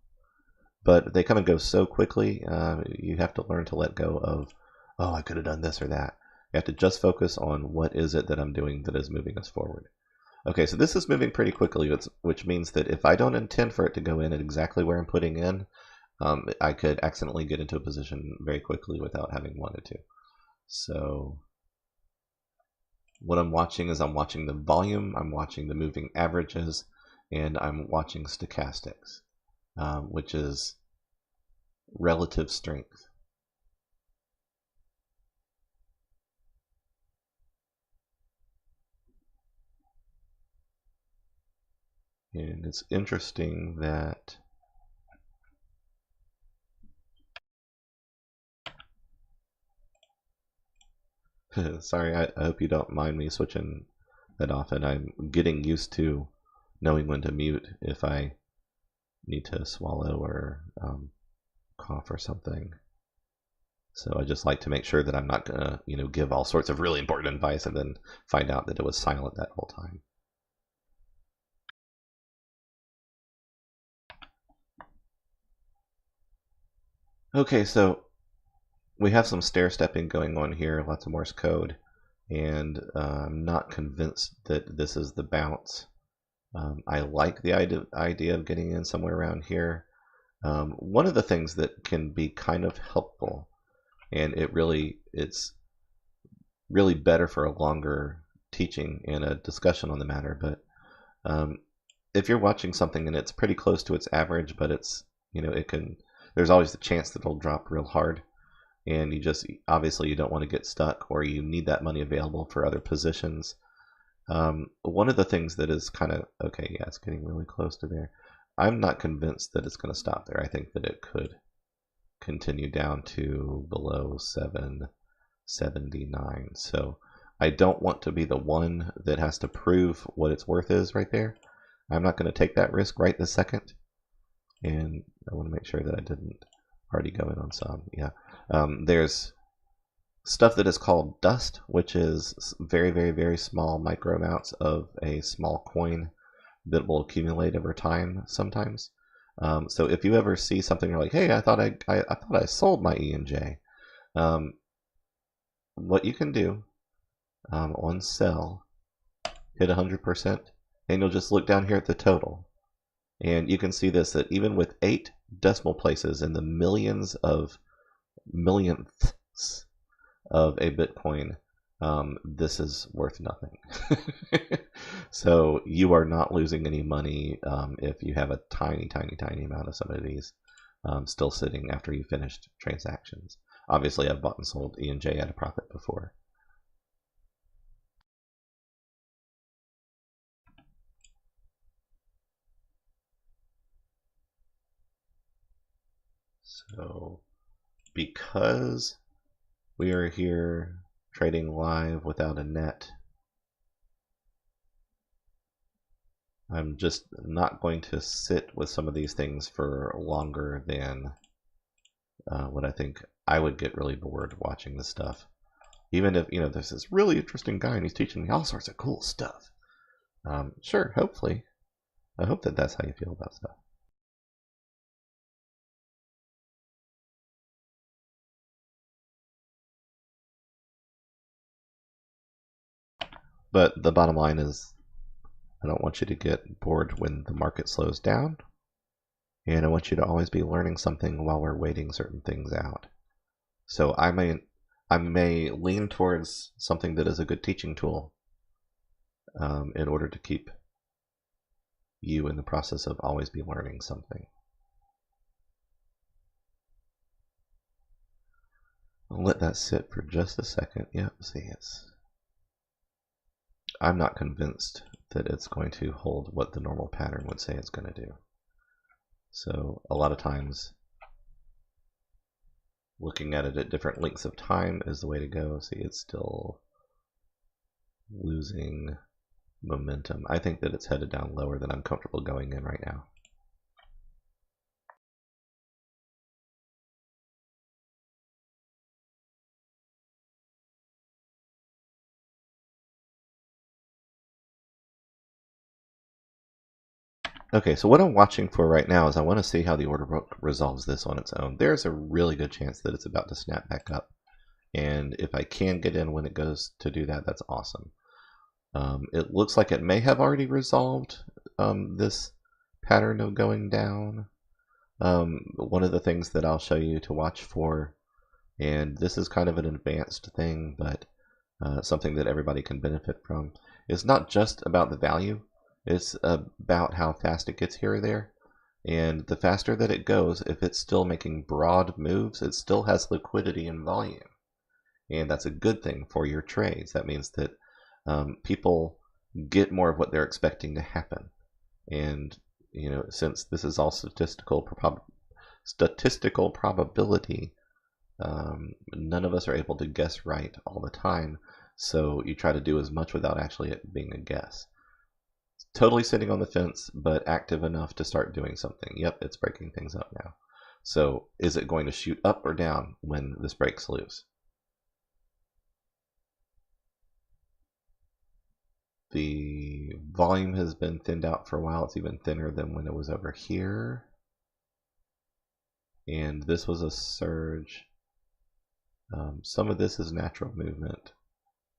But they come and go so quickly, you have to learn to let go of, oh, I could have done this or that. You have to just focus on what is it that I'm doing that is moving us forward. Okay, so this is moving pretty quickly, which means that if I don't intend for it to go in at exactly where I'm putting in, I could accidentally get into a position very quickly without having wanted to. So what I'm watching is I'm watching the volume, I'm watching the moving averages, and I'm watching stochastics, which is relative strength. And it's interesting that Sorry, I hope you don't mind me switching that often. I'm getting used to knowing when to mute if I need to swallow or cough or something. So I just like to make sure that I'm not gonna, give all sorts of really important advice and then find out that it was silent that whole time. Okay, so we have some stair stepping going on here, lots of Morse code, and I'm not convinced that this is the bounce. I like the idea of getting in somewhere around here. One of the things that can be kind of helpful, and it's really better for a longer teaching and a discussion on the matter, but if you're watching something and it's pretty close to its average, but it's, there's always the chance that it'll drop real hard, and obviously you don't want to get stuck, or you need that money available for other positions. One of the things that is kind of, okay, yeah, it's getting really close to there. I'm not convinced that it's going to stop there. I think that it could continue down to below 779. So I don't want to be the one that has to prove what its worth is right there. I'm not going to take that risk right this second. And I want to make sure that I didn't already go in on some. Yeah. There's stuff that is called dust, which is very, very, very small micro amounts of a small coin that will accumulate over time sometimes. So if you ever see something, you're like, hey, I thought I sold my ENJ. What you can do on sell, hit 100%, and you'll just look down here at the total. And you can see this, that even with 8 decimal places in the millions of millionths of a Bitcoin, this is worth nothing. So you are not losing any money if you have a tiny, tiny, tiny amount of some of these still sitting after you finished transactions. Obviously, I've bought and sold ENJ at a profit before. So because we are here trading live without a net, I'm just not going to sit with some of these things for longer than what I think. I would get really bored watching this stuff. Even if, there's this really interesting guy and he's teaching me all sorts of cool stuff. Sure, hopefully. I hope that that's how you feel about stuff. But the bottom line is, I don't want you to get bored when the market slows down. And I want you to always be learning something while we're waiting certain things out. So I may lean towards something that is a good teaching tool in order to keep you in the process of always be learning something. I'll let that sit for just a second. Yep, see, I'm not convinced that it's going to hold what the normal pattern would say it's going to do. So a lot of times looking at it at different lengths of time is the way to go. See, it's still losing momentum. I think that it's headed down lower than I'm comfortable going in right now. Okay, so what I'm watching for right now is I want to see how the order book resolves this on its own. There's a really good chance that it's about to snap back up. And if I can get in when it goes to do that, that's awesome. It looks like it may have already resolved this pattern of going down. One of the things that I'll show you to watch for, and this is kind of an advanced thing, but something that everybody can benefit from, is not just about the value. It's about how fast it gets here or there. And the faster that it goes, if it's still making broad moves, it still has liquidity and volume. And that's a good thing for your trades. That means that people get more of what they're expecting to happen. And, since this is all statistical probability, none of us are able to guess right all the time, so you try to do as much without actually it being a guess. Totally sitting on the fence, but active enough to start doing something. Yep, it's breaking things up now. So is it going to shoot up or down when this breaks loose? The volume has been thinned out for a while. It's even thinner than when it was over here. And this was a surge. Some of this is natural movement,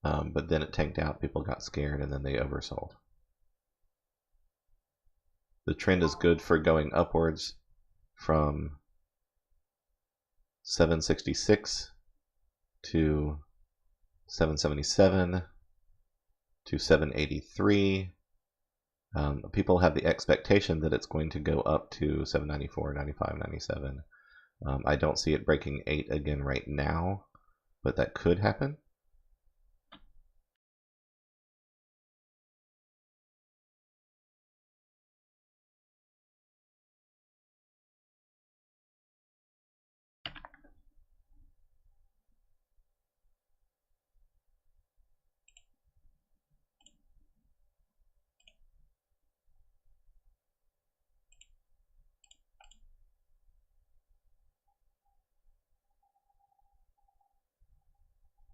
but then it tanked out. People got scared and then they oversold. The trend is good for going upwards from 766 to 777 to 783. People have the expectation that it's going to go up to 794, 95, 97. I don't see it breaking 8 again right now, but that could happen.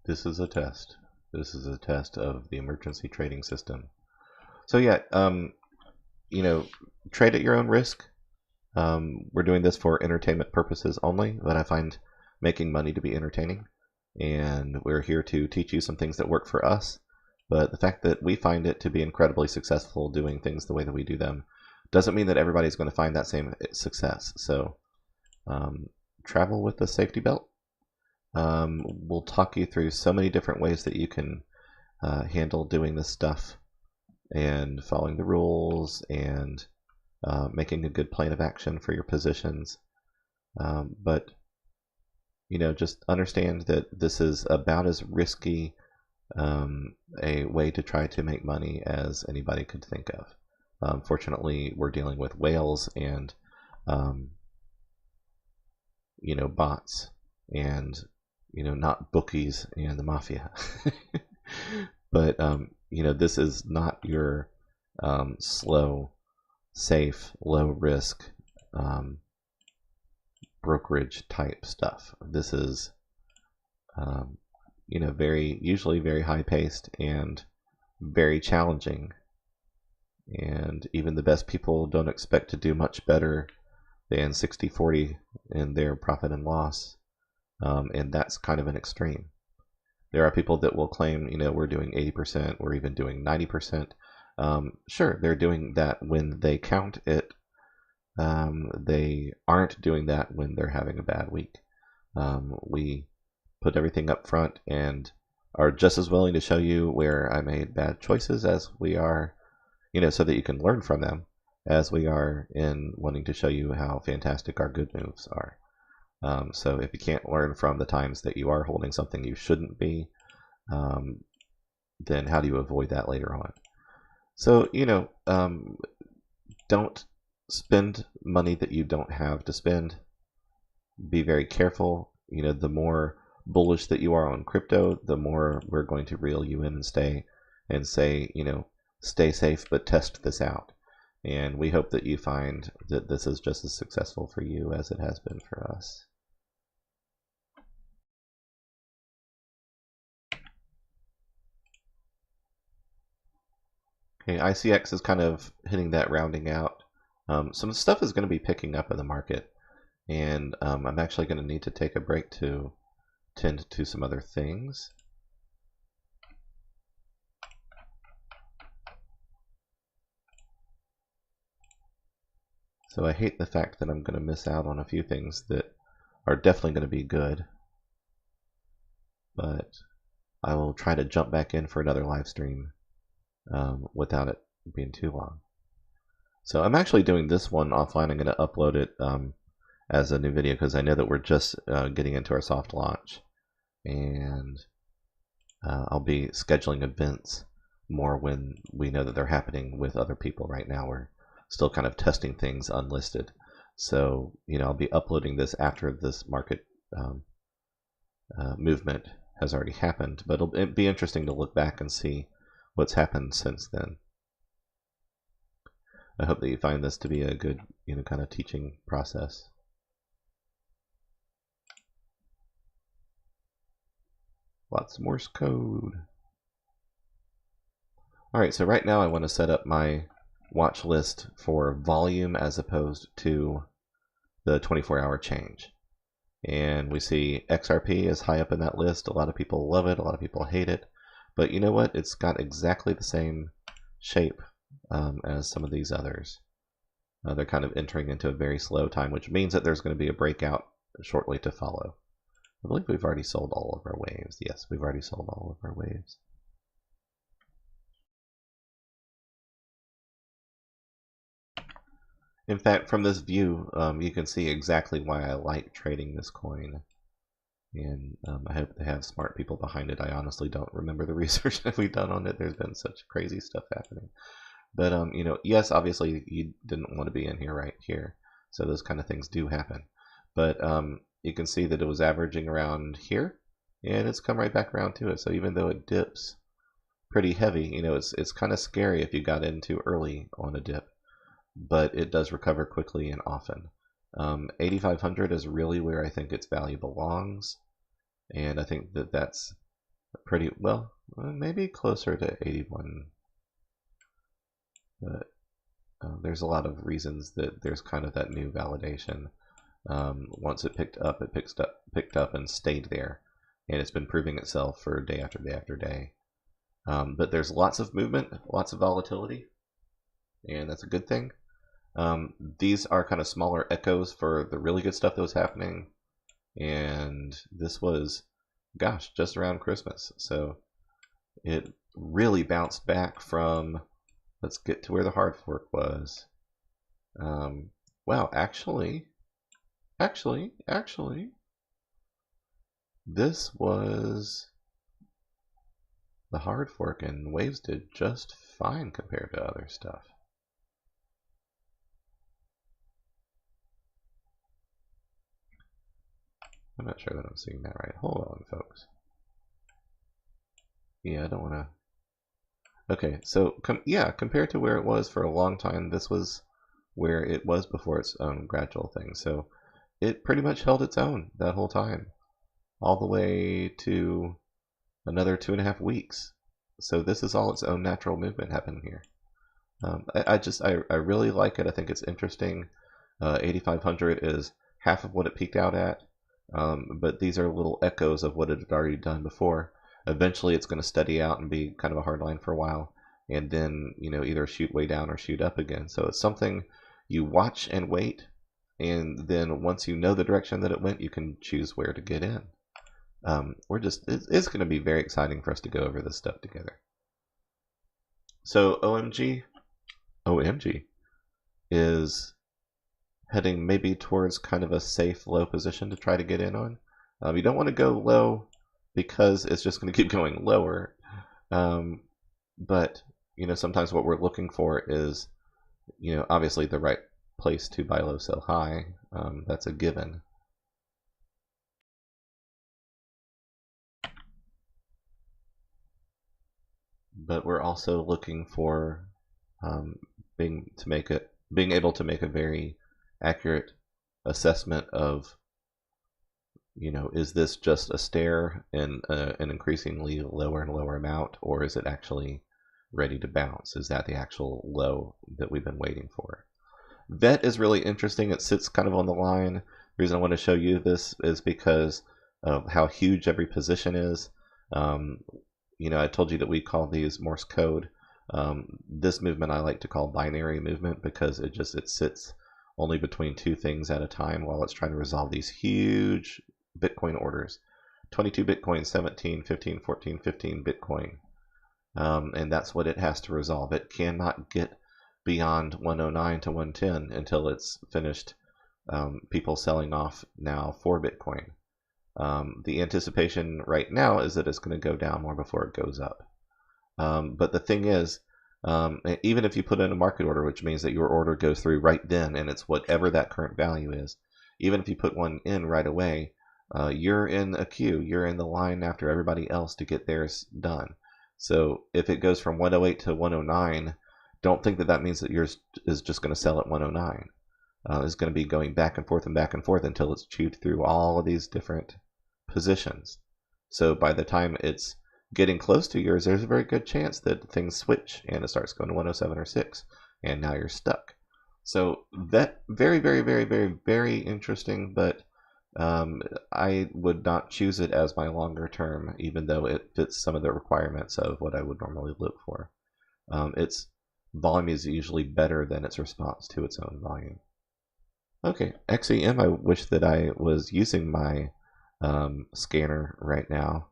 This is a test. This is a test of the emergency trading system. So yeah, trade at your own risk. We're doing this for entertainment purposes only, but I find making money to be entertaining. And we're here to teach you some things that work for us. But the fact that we find it to be incredibly successful doing things the way that we do them doesn't mean that everybody's going to find that same success. So travel with a safety belt. We'll talk you through so many different ways that you can handle doing this stuff and following the rules and making a good plan of action for your positions. But just understand that this is about as risky a way to try to make money as anybody could think of. Fortunately, we're dealing with whales and bots and not bookies and the mafia. But this is not your slow, safe, low risk brokerage type stuff. This is usually very high paced and very challenging, and even the best people don't expect to do much better than 60-40 in their profit and loss, and that's kind of an extreme. There are people that will claim, we're doing 80%, we're even doing 90%. Sure, they're doing that when they count it. They aren't doing that when they're having a bad week. We put everything up front and are just as willing to show you where I made bad choices as we are, so that you can learn from them, as we are in wanting to show you how fantastic our good moves are. So if you can't learn from the times that you are holding something you shouldn't be, then how do you avoid that later on? So, don't spend money that you don't have to spend. Be very careful. The more bullish that you are on crypto, the more we're going to reel you in and say, stay safe, but test this out. And we hope that you find that this is just as successful for you as it has been for us. Okay, ICX is kind of hitting that rounding out. Some stuff is going to be picking up in the market, and I'm actually going to need to take a break to tend to some other things. So I hate the fact that I'm going to miss out on a few things that are definitely going to be good, but I will try to jump back in for another live stream without it being too long. So I'm actually doing this one offline. I'm going to upload it as a new video because I know that we're just getting into our soft launch, and I'll be scheduling events more when we know that they're happening with other people. Right now we're still kind of testing things unlisted, so I'll be uploading this after this market movement has already happened, but it'll be interesting to look back and see what's happened since then. I hope that you find this to be a good, kind of teaching process. Lots of Morse code. All right, so right now I want to set up my watch list for volume as opposed to the 24-hour change. And we see XRP is high up in that list. A lot of people love it, a lot of people hate it. But you know what? It's got exactly the same shape as some of these others. They're kind of entering into a very slow time, which means that there's going to be a breakout shortly to follow. I believe we've already sold all of our waves. Yes, we've already sold all of our waves. In fact, from this view, you can see exactly why I like trading this coin. And I hope they have smart people behind it. I honestly don't remember the research that we've done on it. There's been such crazy stuff happening. But, yes, obviously you didn't want to be in here right here. So those kind of things do happen. But you can see that it was averaging around here. And it's come right back around to it. So even though it dips pretty heavy, it's kind of scary if you got in too early on a dip. But it does recover quickly and often. 8,500 is really where I think its value belongs, and I think that that's pretty well, maybe closer to 81. But there's a lot of reasons that there's kind of that new validation. Once it picked up and stayed there, and it's been proving itself for day after day after day. But there's lots of movement, lots of volatility, and that's a good thing. These are kind of smaller echoes for the really good stuff that was happening, and this was, gosh, just around Christmas. So it really bounced back from, let's get to where the hard fork was. Wow, actually, this was the hard fork, and waves did just fine compared to other stuff. I'm not sure that I'm seeing that right. Hold on, folks. Yeah, I don't want to... Okay, so, compared to where it was for a long time, this was where it was before its own gradual thing. So it pretty much held its own that whole time, all the way to another 2.5 weeks. So this is all its own natural movement happening here. I really like it. I think it's interesting. 8,500 is half of what it peaked out at. But these are little echoes of what it had already done before. Eventually it's going to steady out and be kind of a hard line for a while, and then either shoot way down or shoot up again. So it's something you watch and wait, and then once you know the direction that it went, you can choose where to get in. It's going to be very exciting for us to go over this stuff together. So OMG is heading maybe towards kind of a safe low position to try to get in on. You don't want to go low because it's just going to keep going lower. But sometimes what we're looking for is obviously the right place to buy low, sell high. That's a given. But we're also looking for being able to make a very accurate assessment of, is this just a stair in an increasingly lower and lower amount, or is it actually ready to bounce? Is that the actual low that we've been waiting for? VET is really interesting. It sits kind of on the line. The reason I want to show you this is because of how huge every position is. I told you that we call these Morse code. This movement I like to call binary movement because it sits only between two things at a time while it's trying to resolve these huge Bitcoin orders. 22 Bitcoin, 17, 15, 14, 15 Bitcoin. And that's what it has to resolve. It cannot get beyond 109 to 110 until it's finished people selling off now for Bitcoin. The anticipation right now is that it's going to go down more before it goes up. But the thing is, even if you put in a market order, which means that your order goes through right then and it's whatever that current value is, even if you put one in right away, you're in a queue. You're in the line after everybody else to get theirs done. So if it goes from 108 to 109, don't think that that means that yours is just going to sell at 109. It's going to be going back and forth until it's chewed through all of these different positions. So by the time it's getting close to yours, there's a very good chance that things switch and it starts going to 107 or 6, and now you're stuck. So that very, very, very, very, very interesting, but I would not choose it as my longer term, even though it fits some of the requirements of what I would normally look for. Its volume is usually better than its response to its own volume. Okay, XEM, I wish that I was using my scanner right now,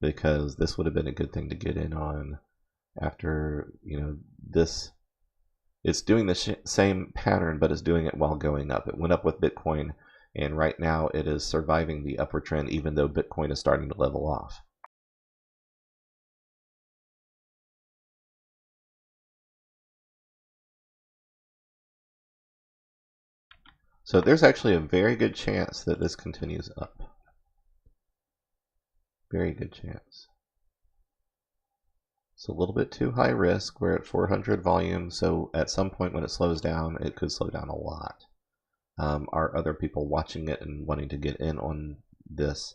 because this would have been a good thing to get in on after, this. It's doing the same pattern, but it's doing it while going up. It went up with Bitcoin, and right now it is surviving the upward trend, even though Bitcoin is starting to level off. So there's actually a very good chance that this continues up. Very good chance. It's a little bit too high risk. We're at 400 volume, so at some point when it slows down, it could slow down a lot. Are other people watching it and wanting to get in on this?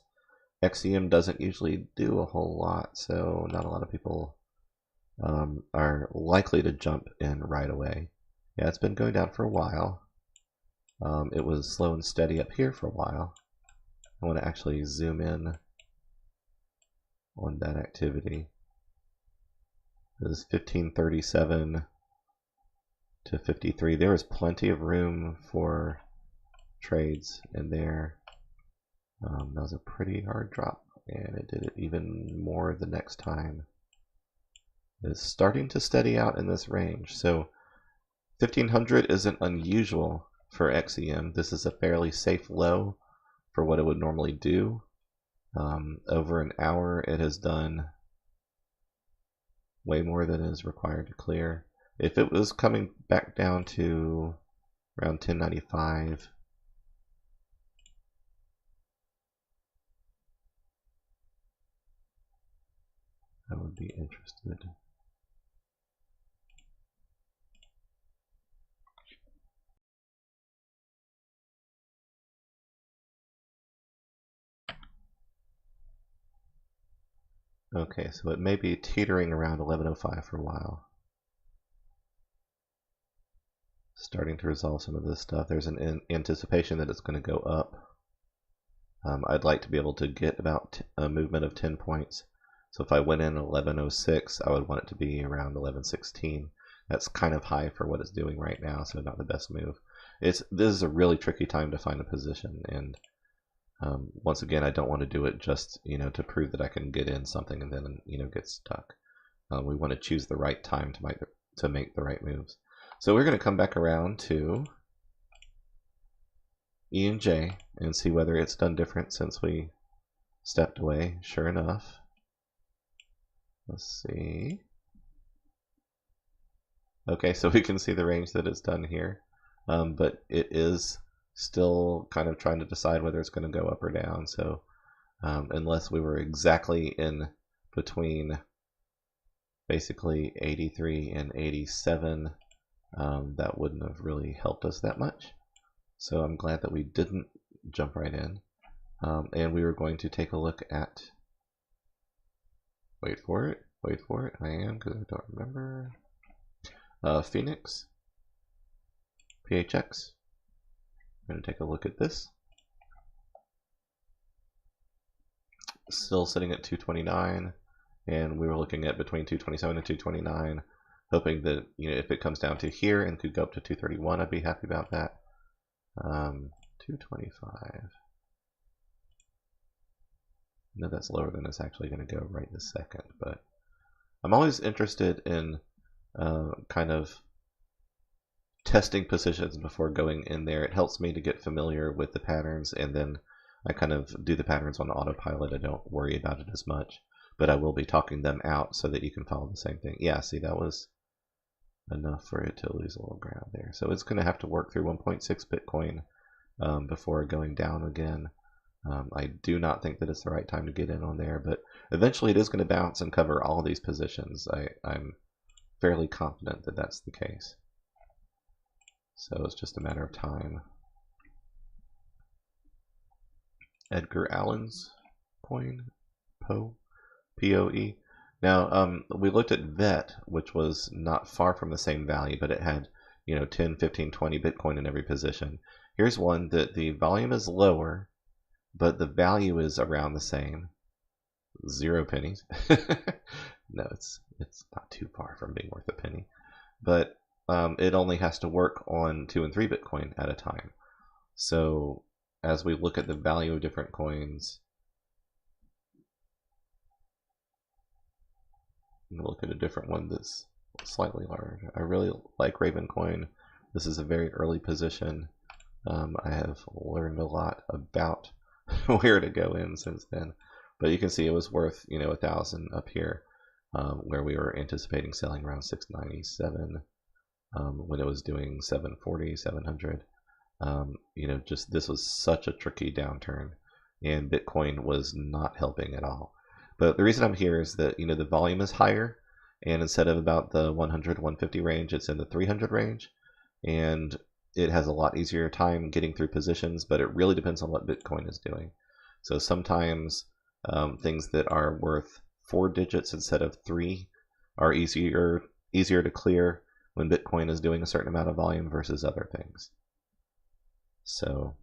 XEM doesn't usually do a whole lot, so not a lot of people are likely to jump in right away. Yeah, it's been going down for a while. It was slow and steady up here for a while. I want to actually zoom in on that activity. This is 1537 to 53. There was plenty of room for trades in there. That was a pretty hard drop, and it did it even more the next time. It's starting to steady out in this range. So 1500 isn't unusual for XEM. This is a fairly safe low for what it would normally do. Over an hour, it has done way more than is required to clear. If it was coming back down to around 1095, I would be interested. Okay, so it may be teetering around 1105 for a while. Starting to resolve some of this stuff. There's an anticipation that it's going to go up. I'd like to be able to get about a movement of 10 points. So if I went in 1106, I would want it to be around 1116. That's kind of high for what it's doing right now, so not the best move. This is a really tricky time to find a position, and once again, I don't want to do it just to prove that I can get in something and then get stuck. We want to choose the right time to make the right moves. So we're going to come back around to E&J and see whether it's done different since we stepped away. Sure enough, let's see. Okay, so we can see the range that it's done here, but it is still kind of trying to decide whether it's going to go up or down. So unless we were exactly in between basically 83 and 87, that wouldn't have really helped us that much. So I'm glad that we didn't jump right in. And we were going to take a look at, wait for it, I am, because I don't remember, Phoenix, PHX. I'm going to take a look at this. Still sitting at 229, and we were looking at between 227 and 229, hoping that if it comes down to here and could go up to 231, I'd be happy about that. 225. No, that's lower than it's actually going to go right this second, but I'm always interested in kind of testing positions before going in there. It helps me to get familiar with the patterns, and then I kind of do the patterns on autopilot. I don't worry about it as much, but I will be talking them out so that you can follow the same thing. Yeah, see, that was enough for it to lose a little ground there. So it's going to have to work through 1.6 Bitcoin before going down again. I do not think that it's the right time to get in on there, but eventually it is going to bounce and cover all these positions. I'm fairly confident that that's the case. So it's just a matter of time. Edgar Allan's coin, P-O-E. Now, we looked at VET, which was not far from the same value, but it had, 10, 15, 20 Bitcoin in every position. Here's one that the volume is lower, but the value is around the same. 0 pennies. No, it's not too far from being worth a penny. But it only has to work on 2 and 3 Bitcoin at a time. So as we look at the value of different coins, look at a different one that's slightly larger. I really like Raven coin. This is a very early position. I have learned a lot about where to go in since then, but you can see it was worth 1,000 up here, where we were anticipating selling around 697 when it was doing 740, 700. Just this was such a tricky downturn, and Bitcoin was not helping at all. But the reason I'm here is that the volume is higher, and instead of about the 100, 150 range, it's in the 300 range, and it has a lot easier time getting through positions, but it really depends on what Bitcoin is doing. So sometimes things that are worth 4 digits instead of 3 are easier to clear when Bitcoin is doing a certain amount of volume versus other things. So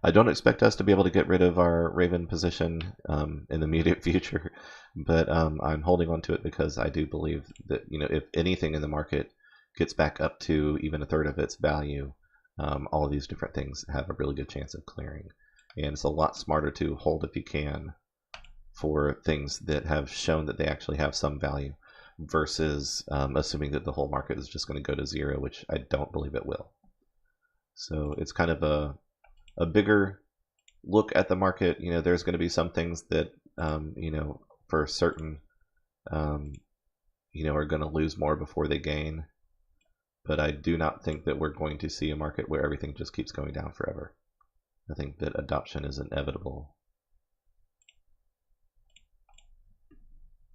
I don't expect us to be able to get rid of our Raven position in the immediate future, but I'm holding on to it because I do believe that if anything in the market gets back up to even a third of its value, all of these different things have a really good chance of clearing. And it's a lot smarter to hold if you can for things that have shown that they actually have some value versus assuming that the whole market is just going to go to 0, which I don't believe it will. So it's kind of a bigger look at the market. There's going to be some things that, for certain, are going to lose more before they gain. But I do not think that we're going to see a market where everything just keeps going down forever. I think that adoption is inevitable.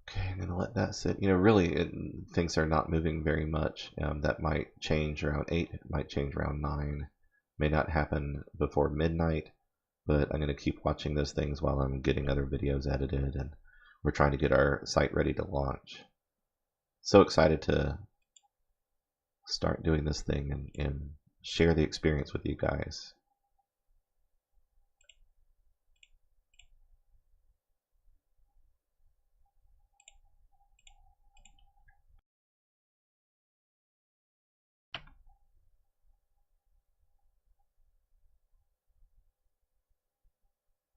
Okay, I'm going to let that sit. Really, things are not moving very much. That might change around 8. It might change around 9. May not happen before midnight, but I'm going to keep watching those things while I'm getting other videos edited, and we're trying to get our site ready to launch. So excited to start doing this thing and share the experience with you guys.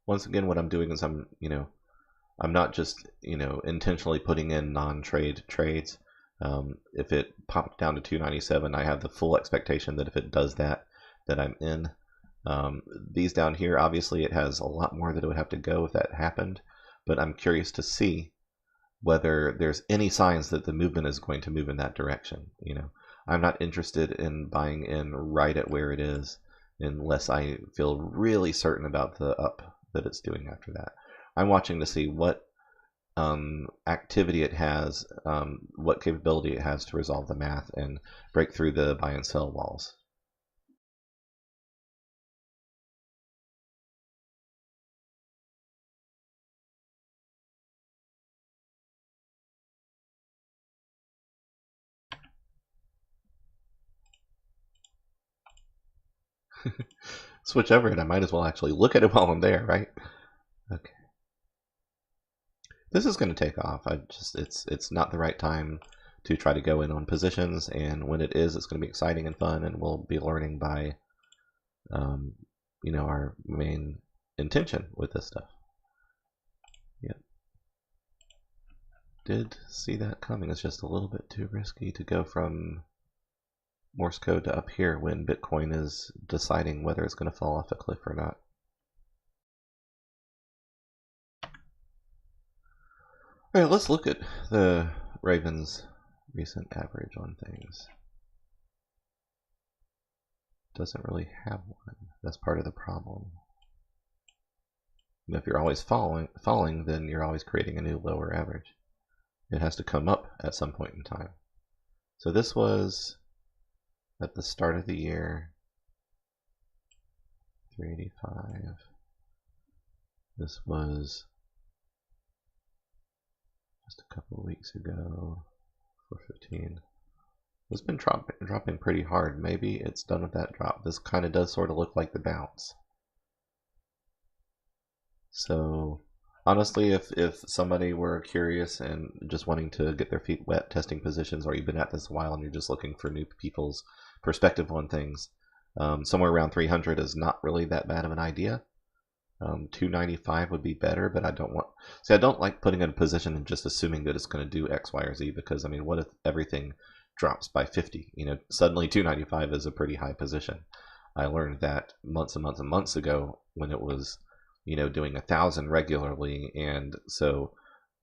Once again, what I'm doing is I'm not just intentionally putting in non-trade trades. If it popped down to 297, I have the full expectation that if it does that I'm in. These down here, obviously it has a lot more that it would have to go if that happened, but I'm curious to see whether there's any signs that the movement is going to move in that direction. I'm not interested in buying in right at where it is unless I feel really certain about the up that it's doing after that. I'm watching to see what activity it has, what capability it has to resolve the math and break through the buy and sell walls. Switch over and I might as well actually look at it while I'm there, right? Okay. This is going to take off. It's not the right time to try to go in on positions, and when it is, it's going to be exciting and fun, and we'll be learning by our main intention with this stuff. Yep. Did see that coming. It's just a little bit too risky to go from Morse code to up here when Bitcoin is deciding whether it's going to fall off a cliff or not. All right, let's look at the Raven's recent average on things. Doesn't really have one. That's part of the problem. if you're always falling, then you're always creating a new lower average. It has to come up at some point in time. So this was at the start of the year, 385. This was just a couple of weeks ago, 415. It's been dropping pretty hard. Maybe it's done with that drop. This kind of does sort of look like the bounce. So honestly, if somebody were curious and just wanting to get their feet wet testing positions, or you've been at this a while and you're just looking for new people's perspective on things, somewhere around 300 is not really that bad of an idea. 295 would be better, but I don't like putting in a position and just assuming that it's going to do X, Y, or Z, because I mean, what if everything drops by 50? Suddenly 295 is a pretty high position. I learned that months and months and months ago when it was, doing 1,000 regularly, and so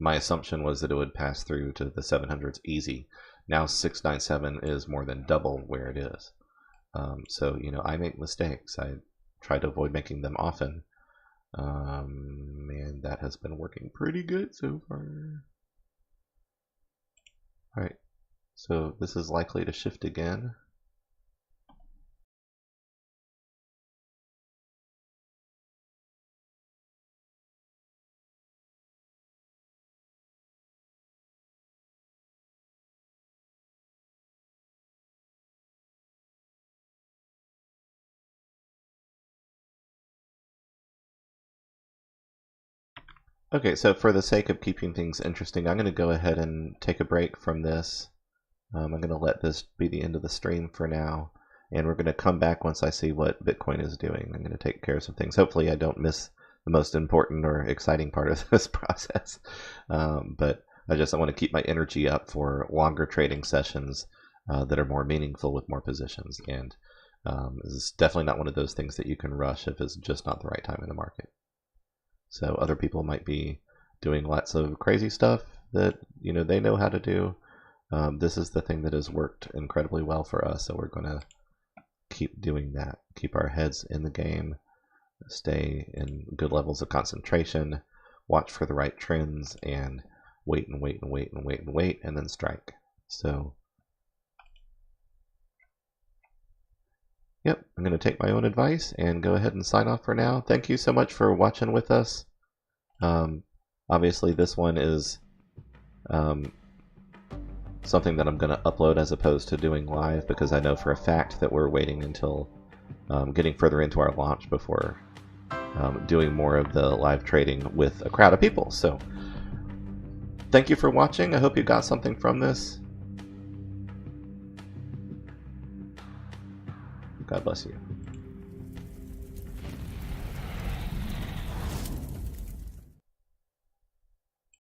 my assumption was that it would pass through to the 700s easy. Now 697 is more than double where it is. So I make mistakes. I try to avoid making them often. And that has been working pretty good so far. Alright, so this is likely to shift again. Okay, so for the sake of keeping things interesting, I'm going to go ahead and take a break from this. I'm going to let this be the end of the stream for now, and we're going to come back once I see what Bitcoin is doing. I'm going to take care of some things. Hopefully I don't miss the most important or exciting part of this process, but I want to keep my energy up for longer trading sessions that are more meaningful with more positions, and this is definitely not one of those things that you can rush if it's just not the right time in the market. So other people might be doing lots of crazy stuff that they know how to do. This is the thing that has worked incredibly well for us, so we're going to keep doing that. Keep our heads in the game, stay in good levels of concentration, watch for the right trends, and wait and wait and wait and wait and wait, and then strike. So, yep, I'm going to take my own advice and go ahead and sign off for now. Thank you so much for watching with us. Obviously, this one is something that I'm going to upload as opposed to doing live, because I know for a fact that we're waiting until getting further into our launch before doing more of the live trading with a crowd of people. So, thank you for watching. I hope you got something from this. God bless you.